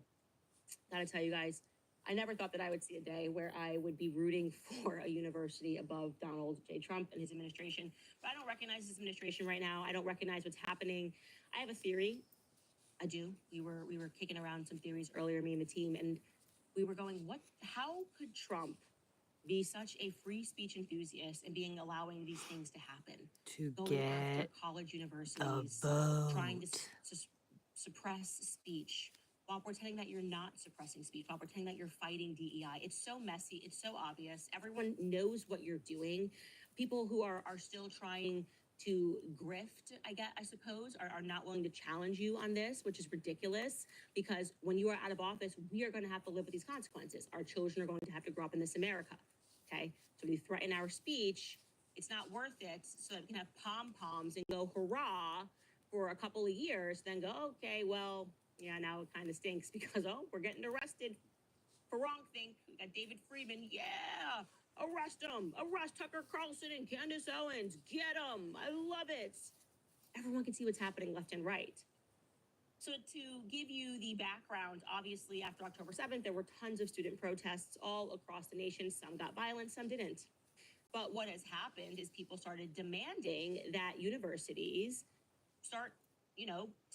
Gotta tell you guys, I never thought that I would see a day where I would be rooting for a university above Donald J. Trump and his administration. But I don't recognize his administration right now. I don't recognize what's happening. I have a theory. I do. We were kicking around some theories earlier, me and the team, and we were going, how could Trump be such a free speech enthusiast and allowing these things to happen? To going after get college universities, trying to suppress speech, while pretending that you're not suppressing speech, while pretending that you're fighting DEI. It's so messy. It's so obvious. Everyone knows what you're doing. People who are still trying to grift, I suppose, are not willing to challenge you on this, which is ridiculous, because when you are out of office, we are going to have to live with these consequences. Our children are going to have to grow up in this America, okay? So when you threaten our speech, it's not worth it so that we can have pom-poms and go hurrah for a couple of years, then go, okay, well, yeah, now it kind of stinks because, we're getting arrested for wrongthink. We got David Friedman. Yeah, arrest him. Arrest Tucker Carlson and Candace Owens. Get them. I love it. Everyone can see what's happening left and right. So to give you the background, obviously after October 7th, there were tons of student protests all across the nation. Some got violent, some didn't. But what has happened is people started demanding that universities start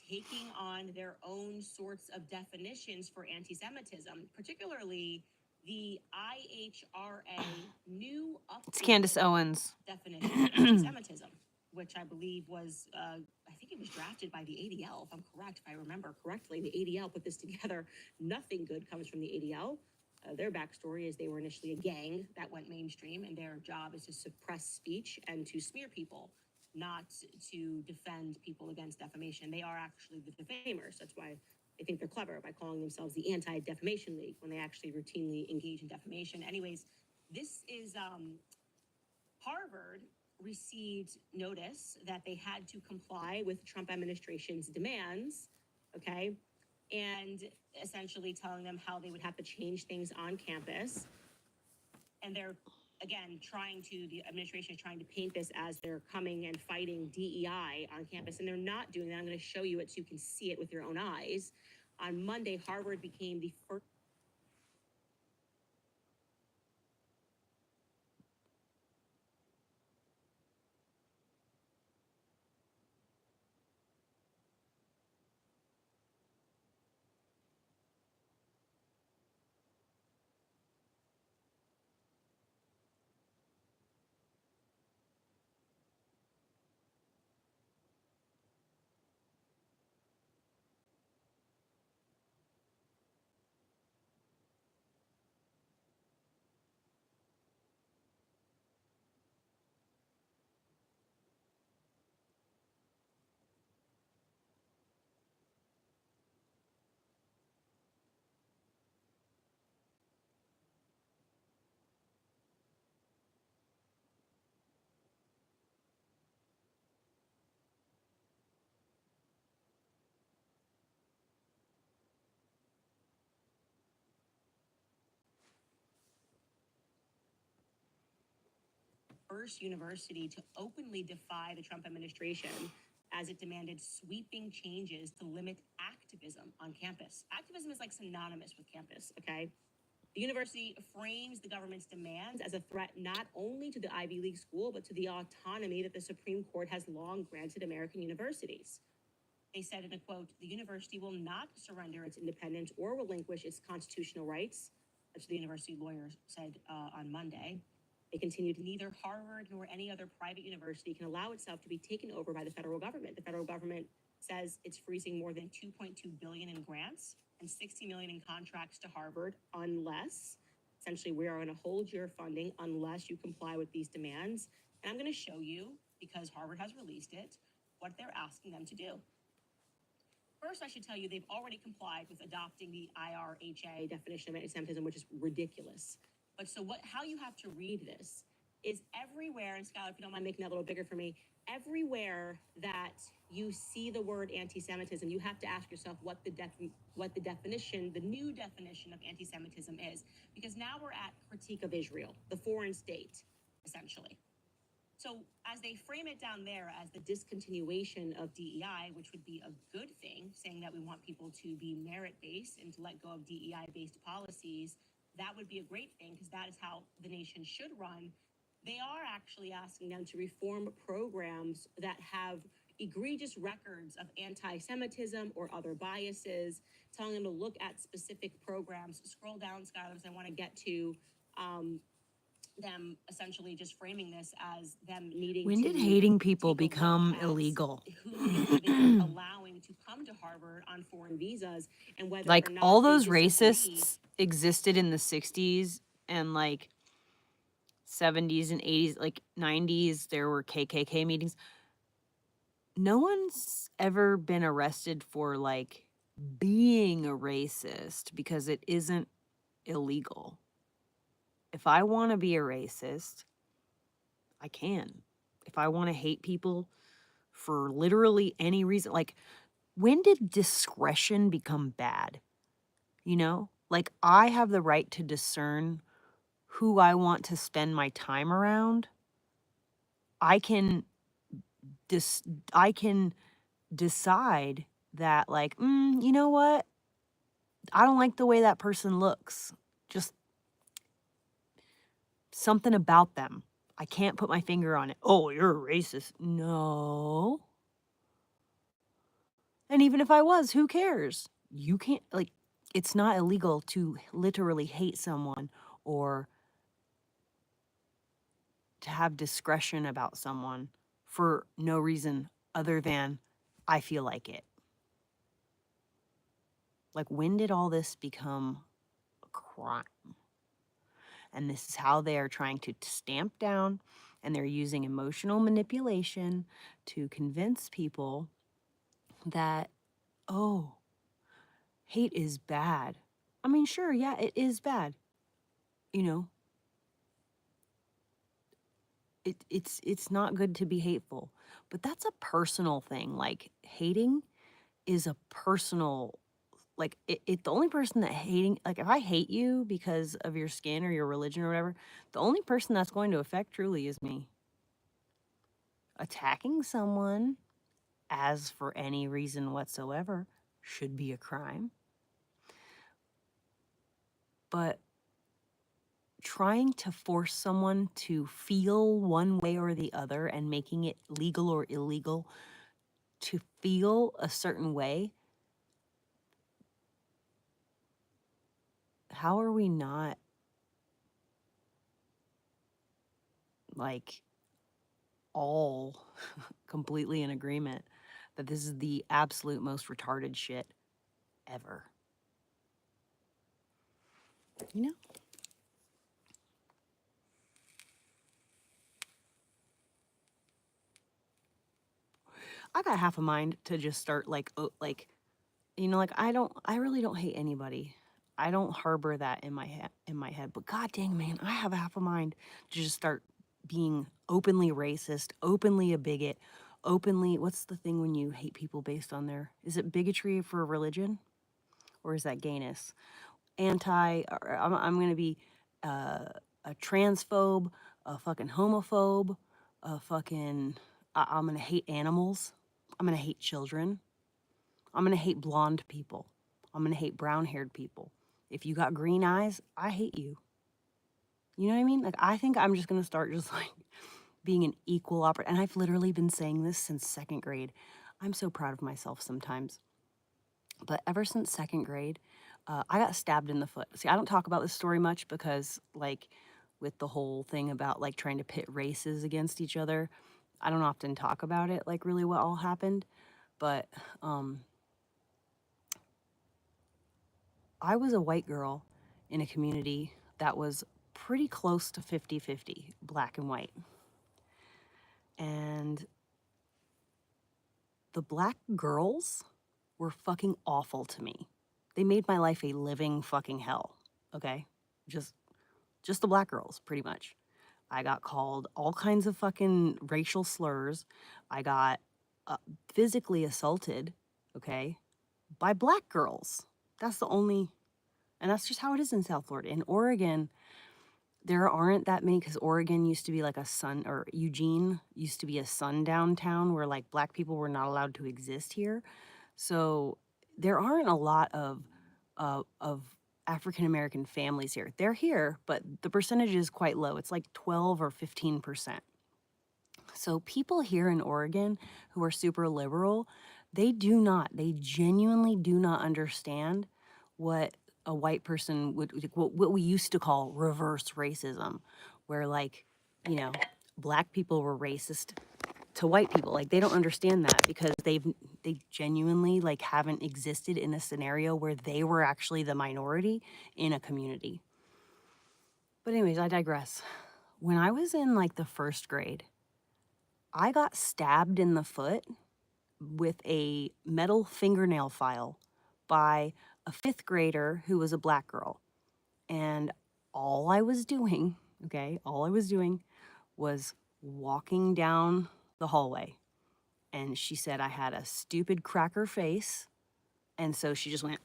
taking on their own sorts of definitions for anti-Semitism, particularly the IHRA new It's Candace Owens. definition of anti-Semitism, which I believe was, I think it was drafted by the ADL, if I'm correct, if I remember correctly. The ADL put this together. Nothing good comes from the ADL. Their backstory is they were initially a gang that went mainstream, and their job is to suppress speech and to smear people, not to defend people against defamation. They are actually the defamers. That's why they think they're clever by calling themselves the Anti-Defamation League when they actually routinely engage in defamation. Anyways, this is Harvard received notice that they had to comply with the Trump administration's demands, okay, and essentially telling them how they would have to change things on campus. And they're, again, the administration is trying to paint this as they're coming and fighting DEI on campus, and they're not doing that. I'm going to show you it so you can see it with your own eyes. On Monday, Harvard became the first first university to openly defy the Trump administration as it demanded sweeping changes to limit activism on campus. Activism is like synonymous with campus, okay? The university frames the government's demands as a threat not only to the Ivy League school, but to the autonomy that the Supreme Court has long granted American universities. They said in a quote, "The university will not surrender its independence or relinquish its constitutional rights." That's what the university lawyer said on Monday. They continued, "Neither Harvard nor any other private university can allow itself to be taken over by the federal government." The federal government says it's freezing more than $2.2 billion in grants and $60 million in contracts to Harvard unless, essentially, we are going to hold your funding unless you comply with these demands. And I'm going to show you, because Harvard has released it, what they're asking them to do. First, I should tell you they've already complied with adopting the IRHA definition of anti-Semitism, which is ridiculous. But so how you have to read this is everywhere, and Skylar, if you don't mind making that a little bigger for me, everywhere that you see the word anti-Semitism, you have to ask yourself what the definition, the new definition of anti-Semitism is, because now we're at critique of Israel, the foreign state, essentially. So as they frame it down there as the discontinuation of DEI, which would be a good thing, saying that we want people to be merit-based and to let go of DEI-based policies, that would be a great thing because that is how the nation should run. They are actually asking them to reform programs that have egregious records of anti-Semitism or other biases, telling them to look at specific programs. Scroll down, Skylar, because I want to get to them essentially just framing this as them needing When to did hating people take a look become at illegal? who they're allowing to come to Harvard on foreign visas and whether Like or not all they those disagree. racists existed in the 60s and like 70s and 80s, like 90s, there were KKK meetings. No one's ever been arrested for like being a racist because it isn't illegal. If I want to be a racist, I can. If I want to hate people for literally any reason, like when did discretion become bad? You know, like I have the right to discern who I want to spend my time around. I can decide that like, you know what? I don't like the way that person looks. Just something about them. I can't put my finger on it. Oh, you're a racist. No. And even if I was, who cares? You can't, like, it's not illegal to literally hate someone or to have discretion about someone for no reason other than I feel like it. Like, when did all this become a crime? And this is how they are trying to stamp down, and they're using emotional manipulation to convince people that, oh, hate is bad. I mean, sure, yeah, it is bad. You know, it's not good to be hateful, but that's a personal thing. Like hating is a personal, like the only person that hating, like if I hate you because of your skin or your religion or whatever, the only person that's going to affect truly is me. Attacking someone as for any reason whatsoever should be a crime, but trying to force someone to feel one way or the other and making it legal or illegal to feel a certain way, how are we not like all completely in agreement that this is the absolute most retarded shit ever? You know? I got half a mind to just start like, you know, like I really don't hate anybody. I don't harbor that in my head. But god dang, man, I have half a mind to just start being openly racist, openly a bigot, openly, what's the thing when you hate people based on is it bigotry for religion? Or is that gayness? I'm going to be a transphobe, a fucking homophobe, I'm gonna hate animals. I'm gonna hate children. I'm gonna hate blonde people. I'm gonna hate brown-haired people. If you got green eyes, I hate you. You know what I mean? Like, I think I'm just gonna start just like being an equal opportunity. And I've literally been saying this since second grade. I'm so proud of myself sometimes. But ever since second grade, I got stabbed in the foot. See, I don't talk about this story much because, like, with the whole thing about like trying to pit races against each other, I don't often talk about it, like really what all happened. But I was a white girl in a community that was pretty close to 50-50, black and white. And the black girls were fucking awful to me. They made my life a living fucking hell, okay? Just the black girls, pretty much. I got called all kinds of fucking racial slurs. I got physically assaulted, okay, by black girls. That's the only, and that's just how it is in South Florida. In Oregon, there aren't that many because Oregon used to be like or Eugene used to be a sundown town where like black people were not allowed to exist here. So there aren't a lot of African American families here. They're here, but the percentage is quite low. It's like 12 or 15%. So people here in Oregon who are super liberal, they genuinely do not understand what a white person would, what we used to call reverse racism, where like, you know, black people were racist to white people. Like they don't understand that because they genuinely like haven't existed in a scenario where they were actually the minority in a community. But anyways, I digress. When I was in like the first grade, I got stabbed in the foot with a metal fingernail file by a fifth grader who was a black girl. And all I was doing was walking down the hallway. And she said I had a stupid cracker face. And so she just went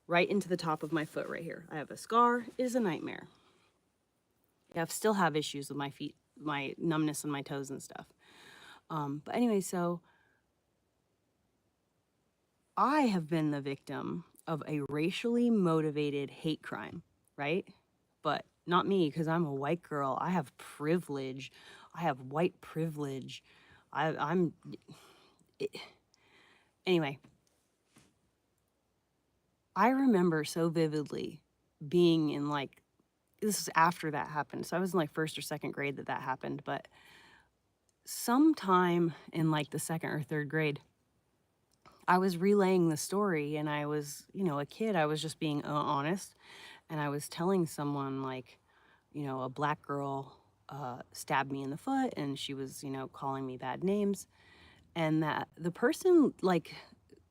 right into the top of my foot right here. I have a scar. It is a nightmare. I still have issues with my feet, my numbness in my toes and stuff. But anyway, so I have been the victim of a racially motivated hate crime, right? But not me, because I'm a white girl. I have privilege. I have white privilege. Anyway, I remember so vividly being in like, this is after that happened. So I was in like first or second grade that happened. But sometime in like the second or third grade, I was relaying the story and I was, you know, a kid. I was just being honest. And I was telling someone like, you know, a black girl stabbed me in the foot and she was, you know, calling me bad names. And that the person like,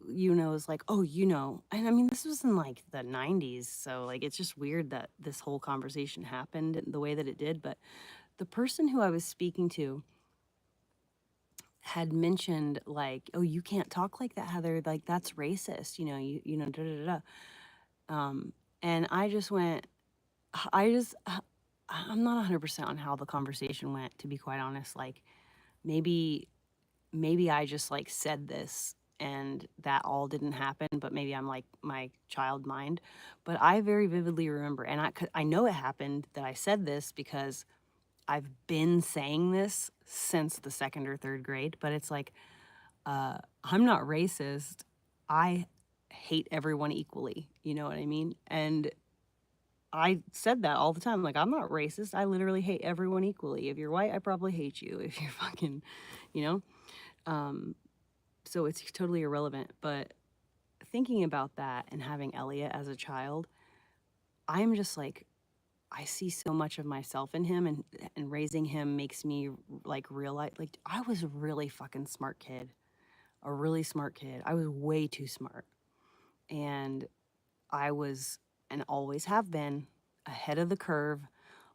you know, is like, oh, you know, and I mean, this was in like the 90s. So like, it's just weird that this whole conversation happened the way that it did. But the person who I was speaking to had mentioned like, oh, you can't talk like that, Heather, like that's racist, you know, you know, da da da. And I just went, I'm not 100% on how the conversation went, to be quite honest. Like maybe I just like said this and that all didn't happen, but maybe I'm like my child mind. But I very vividly remember, and I know it happened that I said this because I've been saying this since the second or third grade, but it's like, I'm not racist. I hate everyone equally. You know what I mean? And I said that all the time. Like, I'm not racist. I literally hate everyone equally. If you're white, I probably hate you. If you're fucking, you know? So it's totally irrelevant. But thinking about that and having Elliot as a child, I'm just like, I see so much of myself in him, and raising him makes me like realize, like, I was a really fucking smart kid. A really smart kid. I was way too smart. And I was, and always have been, ahead of the curve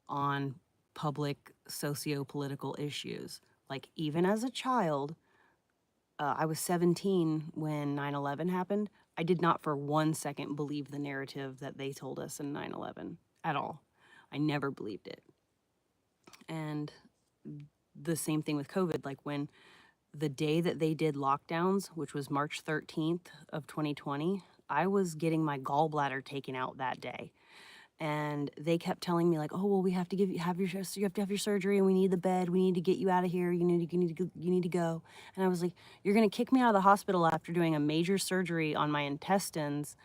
on public socio-political issues. Like even as a child, I was 17 when 9/11 happened. I did not for 1 second believe the narrative that they told us in 9/11 at all. I never believed it. And the same thing with COVID. Like when the day that they did lockdowns, which was March 13th of 2020, I was getting my gallbladder taken out that day. And they kept telling me like, oh, well, we have to you have to have your surgery and we need the bed. We need to get you out of here. You need to go. And I was like, you're going to kick me out of the hospital after doing a major surgery on my intestines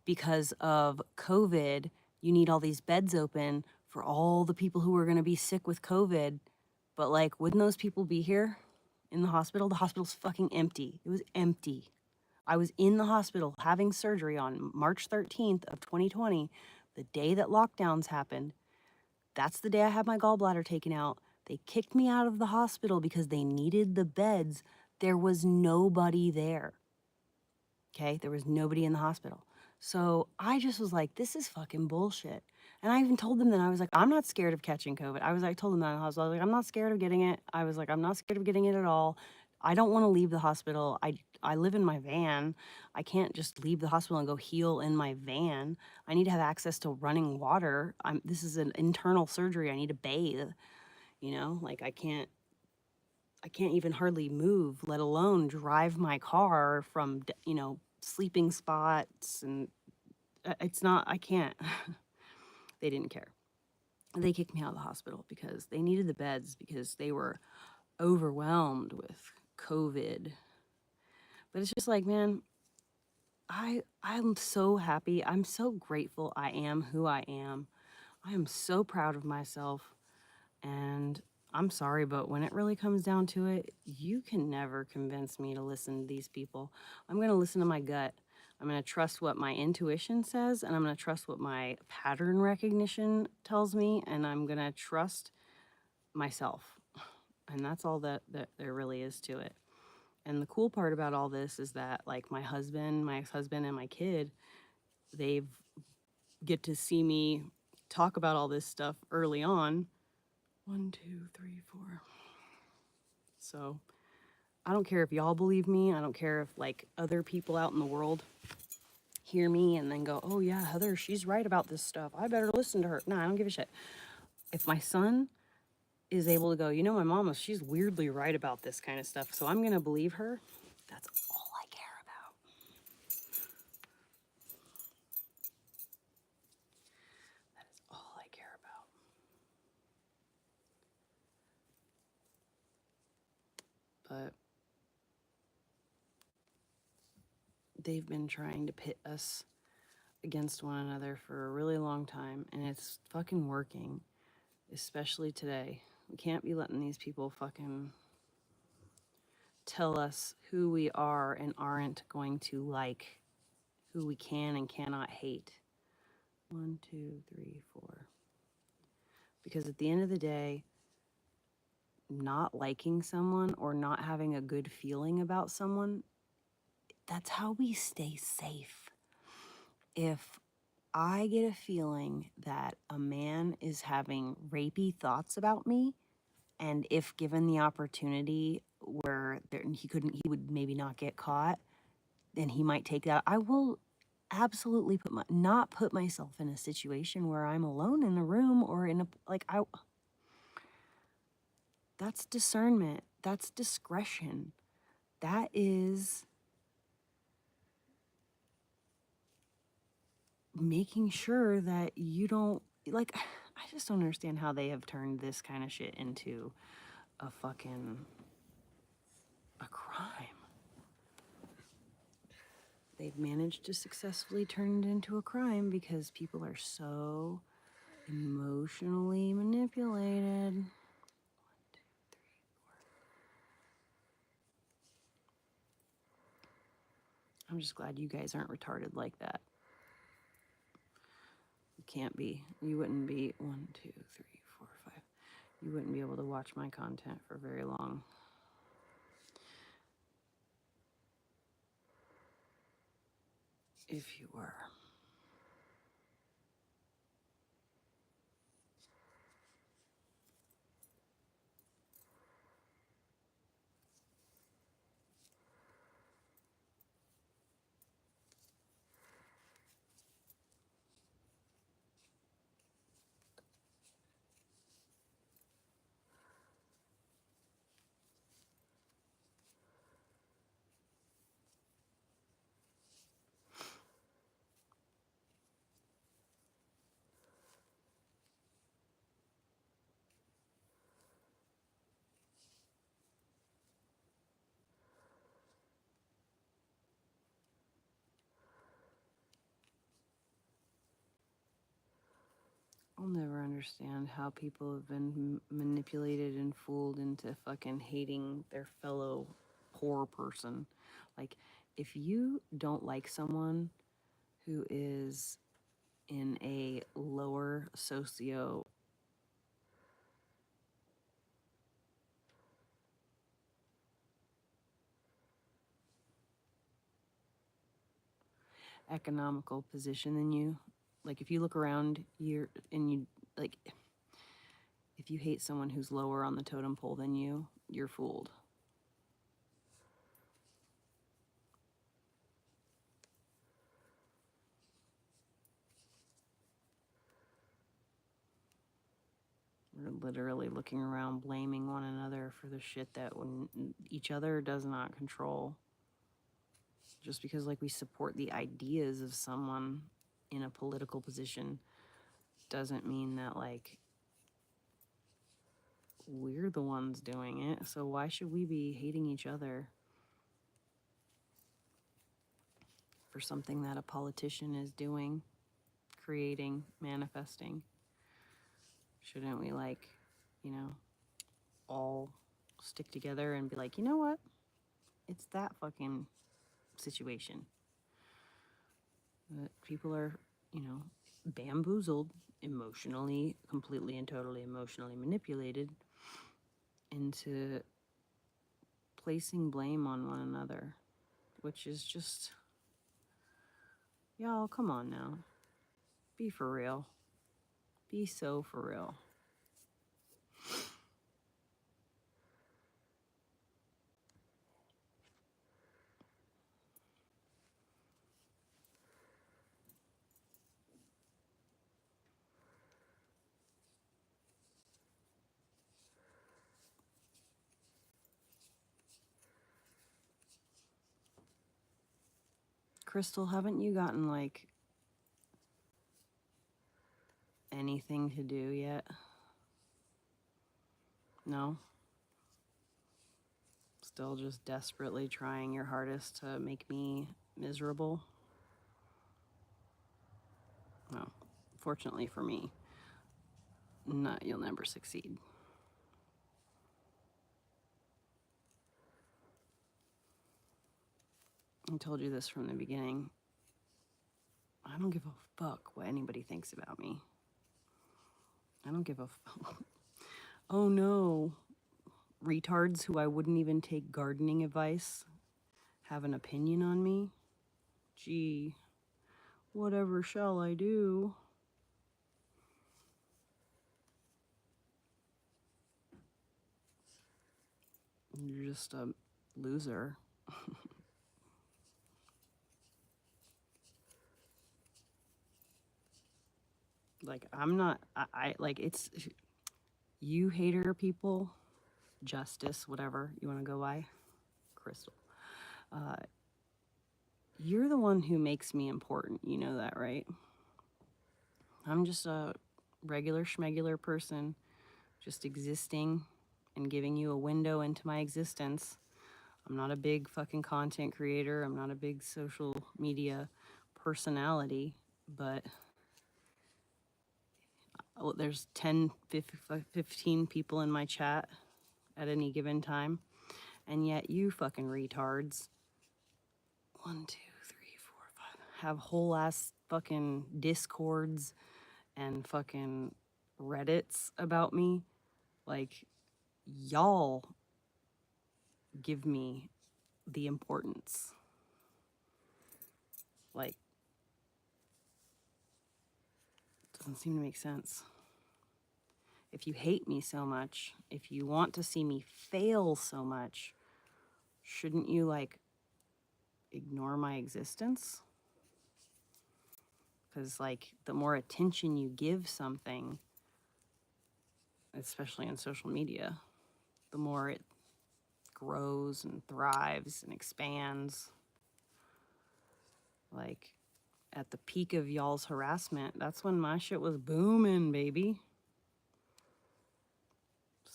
because of COVID. You need all these beds open for all the people who are going to be sick with COVID. But like, wouldn't those people be here in the hospital? The hospital's fucking empty. It was empty. I was in the hospital having surgery on March 13th of 2020, the day that lockdowns happened. That's the day I had my gallbladder taken out. They kicked me out of the hospital because they needed the beds. There was nobody there. Okay, there was nobody in the hospital. So I just was like, this is fucking bullshit. And I even told them that I was like, I'm not scared of catching COVID. I told them that in the hospital. I was like, I'm not scared of getting it. I was like, I'm not scared of getting it at all. I don't want to leave the hospital. I live in my van. I can't just leave the hospital and go heal in my van. I need to have access to running water. This is an internal surgery. I need to bathe. You know, like I can't even hardly move, let alone drive my car from, sleeping spots. And it's not, I can't. They didn't care. They kicked me out of the hospital because they needed the beds because they were overwhelmed with COVID. But it's just like, man, I'm so happy. I'm so grateful I am who I am. I am so proud of myself. And I'm sorry, but when it really comes down to it, you can never convince me to listen to these people. I'm going to listen to my gut. I'm going to trust what my intuition says, and I'm going to trust what my pattern recognition tells me, and I'm going to trust myself. And that's all that there really is to it. And the cool part about all this is that, like, my ex-husband, and my kid, they get to see me talk about all this stuff early on. 1, 2, 3, 4. So I don't care if y'all believe me. I don't care if like other people out in the world hear me and then go, oh yeah, Heather, she's right about this stuff. I better listen to her. No, I don't give a shit. If my son is able to go, my mama, she's weirdly right about this kind of stuff, so I'm going to believe her. That's all I care about. That is all I care about. But they've been trying to pit us against one another for a really long time, and it's fucking working, especially today. We can't be letting these people fucking tell us who we are and aren't going to like, who we can and cannot hate. 1, 2, 3, 4. Because at the end of the day, not liking someone or not having a good feeling about someone, that's how we stay safe. If I get a feeling that a man is having rapey thoughts about me, and if given the opportunity where he would maybe not get caught, then he might take that. I will absolutely not put myself in a situation where I'm alone in a room or in a, that's discernment. That's discretion. That is making sure that you don't, I just don't understand how they have turned this kind of shit into a crime. They've managed to successfully turn it into a crime because people are so emotionally manipulated. 1, 2, 3, 4. I'm just glad you guys aren't retarded like that. You can't be. You wouldn't be 1, 2, 3, 4, 5. You wouldn't be able to watch my content for very long. If you were. understand how people have been manipulated and fooled into fucking hating their fellow poor person. Like, if you don't like someone who is in a lower socio economical position than you, like if you look around you and you like, if you hate someone who's lower on the totem pole than you, you're fooled. We're literally looking around blaming one another for the shit that when each other does not control. Just because like we support the ideas of someone in a political position doesn't mean that like we're the ones doing it. So why should we be hating each other for something that a politician is doing, creating, manifesting? Shouldn't we like, you know, all stick together and be like, you know what? It's that fucking situation. That people are, you know, bamboozled, emotionally, completely and totally emotionally manipulated into placing blame on one another, which is just, y'all, come on now. Be for real. Be so for real. Crystal, haven't you gotten like anything to do yet? No? Still just desperately trying your hardest to make me miserable? No. Fortunately for me, no, you'll never succeed. I told you this from the beginning. I don't give a fuck what anybody thinks about me. I don't give a fuck. Oh no. Retards who I wouldn't even take gardening advice have an opinion on me? Gee, whatever shall I do? You're just a loser. Like, I'm not, I like, it's, you hater people, justice, whatever you want to go by, Crystal. You're the one who makes me important. You know that, right? I'm just a regular schmegular person, just existing and giving you a window into my existence. I'm not a big fucking content creator. I'm not a big social media personality, but there's 10, 15 people in my chat at any given time. And yet you fucking retards, 1, 2, 3, 4, 5, have whole ass fucking discords and fucking Reddits about me. Like, y'all give me the importance. Like, doesn't seem to make sense. If you hate me so much, if you want to see me fail so much, shouldn't you like ignore my existence? Because like the more attention you give something, especially in social media, the more it grows and thrives and expands. Like at the peak of y'all's harassment, that's when my shit was booming, baby.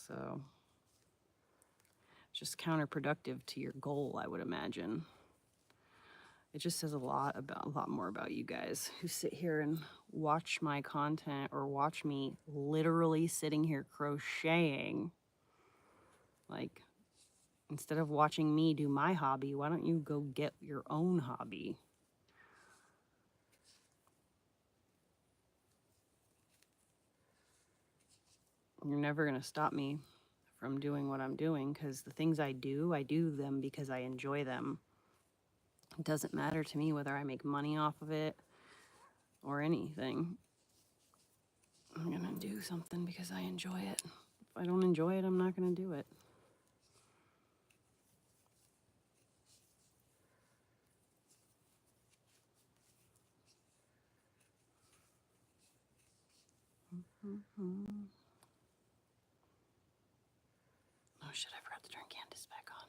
So just counterproductive to your goal, I would imagine. It just says a lot more about you guys who sit here and watch my content or watch me literally sitting here crocheting. Like, instead of watching me do my hobby, why don't you go get your own hobby? You're never going to stop me from doing what I'm doing, because the things I do them because I enjoy them. It doesn't matter to me whether I make money off of it or anything. I'm going to do something because I enjoy it. If I don't enjoy it, I'm not going to do it. Oh shit, I forgot to turn Candace back on.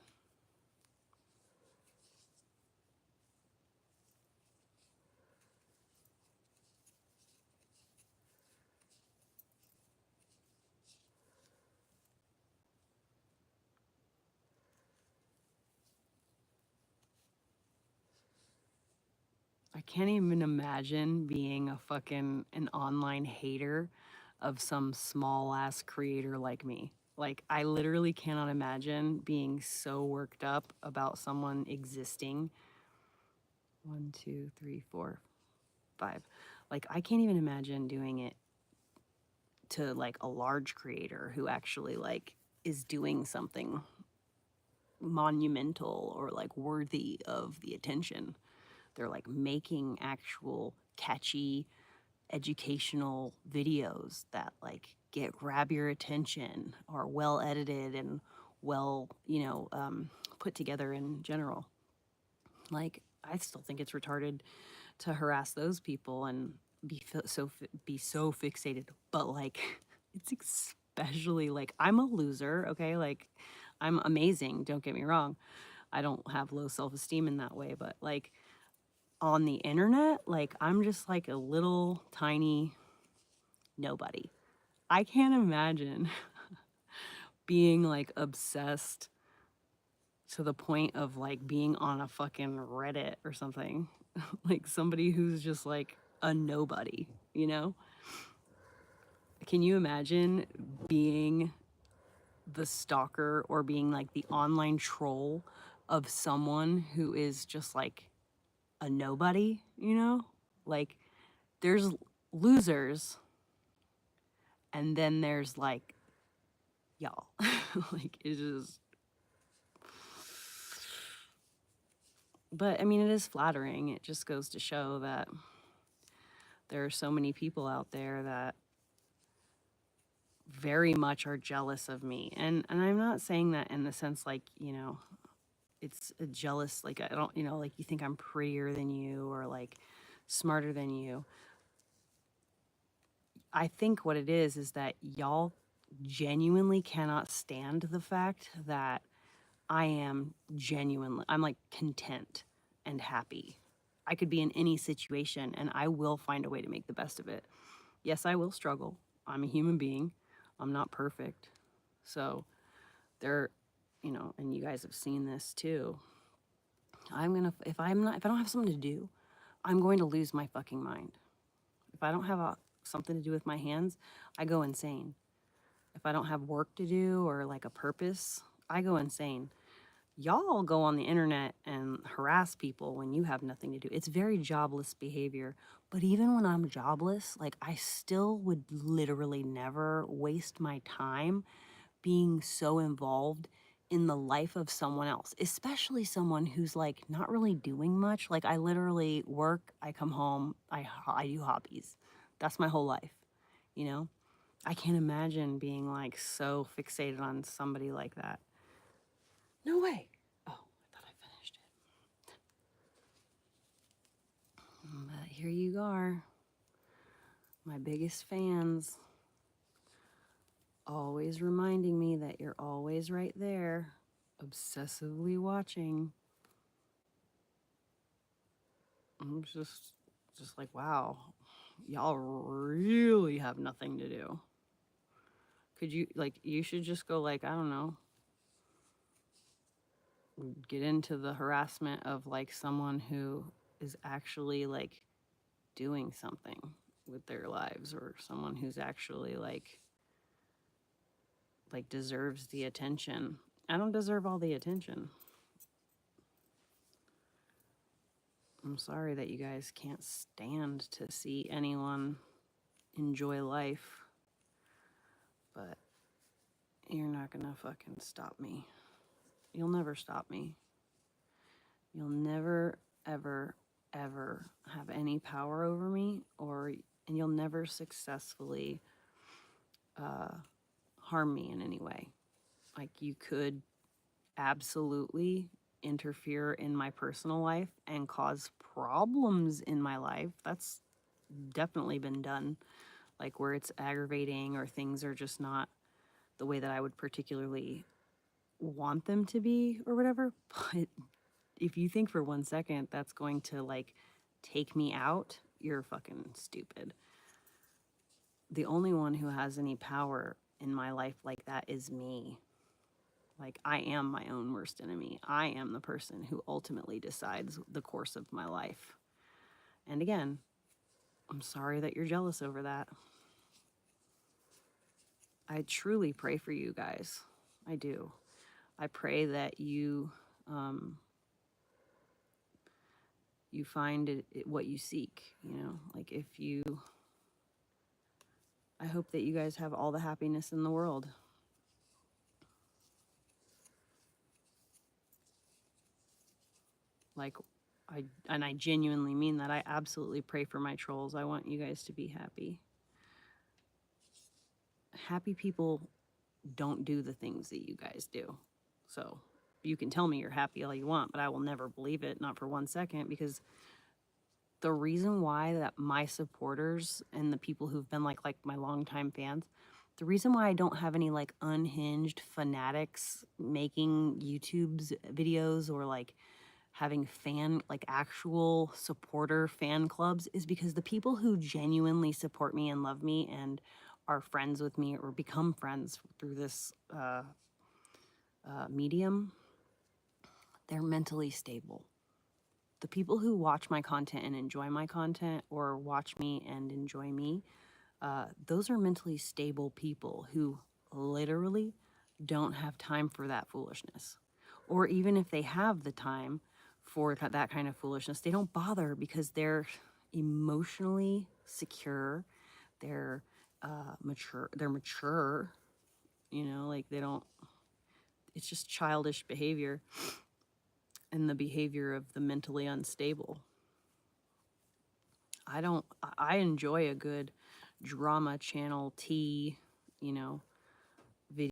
I can't even imagine being an online hater of some small ass creator like me. Like, I literally cannot imagine being so worked up about someone existing. 1, 2, 3, 4, 5. Like, I can't even imagine doing it to like a large creator who actually like is doing something monumental or like worthy of the attention. They're like making actual catchy educational videos that like grab your attention, or well edited and well, put together in general. Like, I still think it's retarded to harass those people and be so fixated. But like, it's especially like, I'm a loser, okay? Like, I'm amazing, don't get me wrong. I don't have low self-esteem in that way, but like, on the internet, like, I'm just like a little tiny nobody. I can't imagine being like obsessed to the point of like being on a fucking Reddit or something. Like, somebody who's just like a nobody, you know? Can you imagine being the stalker or being like the online troll of someone who is just like a nobody, you know? Like, there's losers, and then there's like y'all. Like, it is. But I mean, it is flattering. It just goes to show that there are so many people out there that very much are jealous of me. And I'm not saying that in the sense like, it's a jealous, like, I don't, like, you think I'm prettier than you or like smarter than you. I think what it is that y'all genuinely cannot stand the fact that I'm like content and happy. I could be in any situation and I will find a way to make the best of it. Yes, I will struggle. I'm a human being. I'm not perfect. So there, and you guys have seen this too. If I don't have something to do, I'm going to lose my fucking mind. If I don't have something to do with my hands, I go insane. If I don't have work to do or like a purpose, I go insane. Y'all go on the internet and harass people when you have nothing to do. It's very jobless behavior. But even when I'm jobless, like, I still would literally never waste my time being so involved in the life of someone else, especially someone who's like not really doing much. Like, I literally work, I come home, I do hobbies. That's my whole life, you know? I can't imagine being like so fixated on somebody like that. No way. Oh, I thought I finished it. But here you are, my biggest fans, always reminding me that you're always right there, obsessively watching. I'm just like, wow, y'all really have nothing to do. Could you, like, you should just go, like, I don't know, get into the harassment of like someone who is actually like doing something with their lives, or someone who's actually like deserves the attention. I don't deserve all the attention. I'm sorry that you guys can't stand to see anyone enjoy life, but you're not gonna fucking stop me. You'll never stop me. You'll never, ever, ever have any power over me, and you'll never successfully harm me in any way. Like, you could absolutely interfere in my personal life and cause problems in my life. That's definitely been done, like where it's aggravating or things are just not the way that I would particularly want them to be or whatever. But if you think for 1 second that's going to like take me out, you're fucking stupid. The only one who has any power in my life like that is me. Like, I am my own worst enemy. I am the person who ultimately decides the course of my life. And again, I'm sorry that you're jealous over that. I truly pray for you guys. I do. I pray that you you find what you seek, you know? Like, I hope that you guys have all the happiness in the world. Like, I genuinely mean that. I absolutely pray for my trolls. I want you guys to be happy. Happy people don't do the things that you guys do. So you can tell me you're happy all you want, but I will never believe it, not for 1 second, because the reason why that my supporters and the people who've been like my longtime fans, the reason why I don't have any like unhinged fanatics making YouTube's videos or like having actual supporter fan clubs is because the people who genuinely support me and love me and are friends with me or become friends through this medium, they're mentally stable. The people who watch my content and enjoy my content, or watch me and enjoy me, those are mentally stable people who literally don't have time for that foolishness. Or even if they have the time for that kind of foolishness, they don't bother because they're emotionally secure. They're mature. They're mature. You know, like they don't. It's just childish behavior and the behavior of the mentally unstable. I enjoy a good drama channel tea, you know,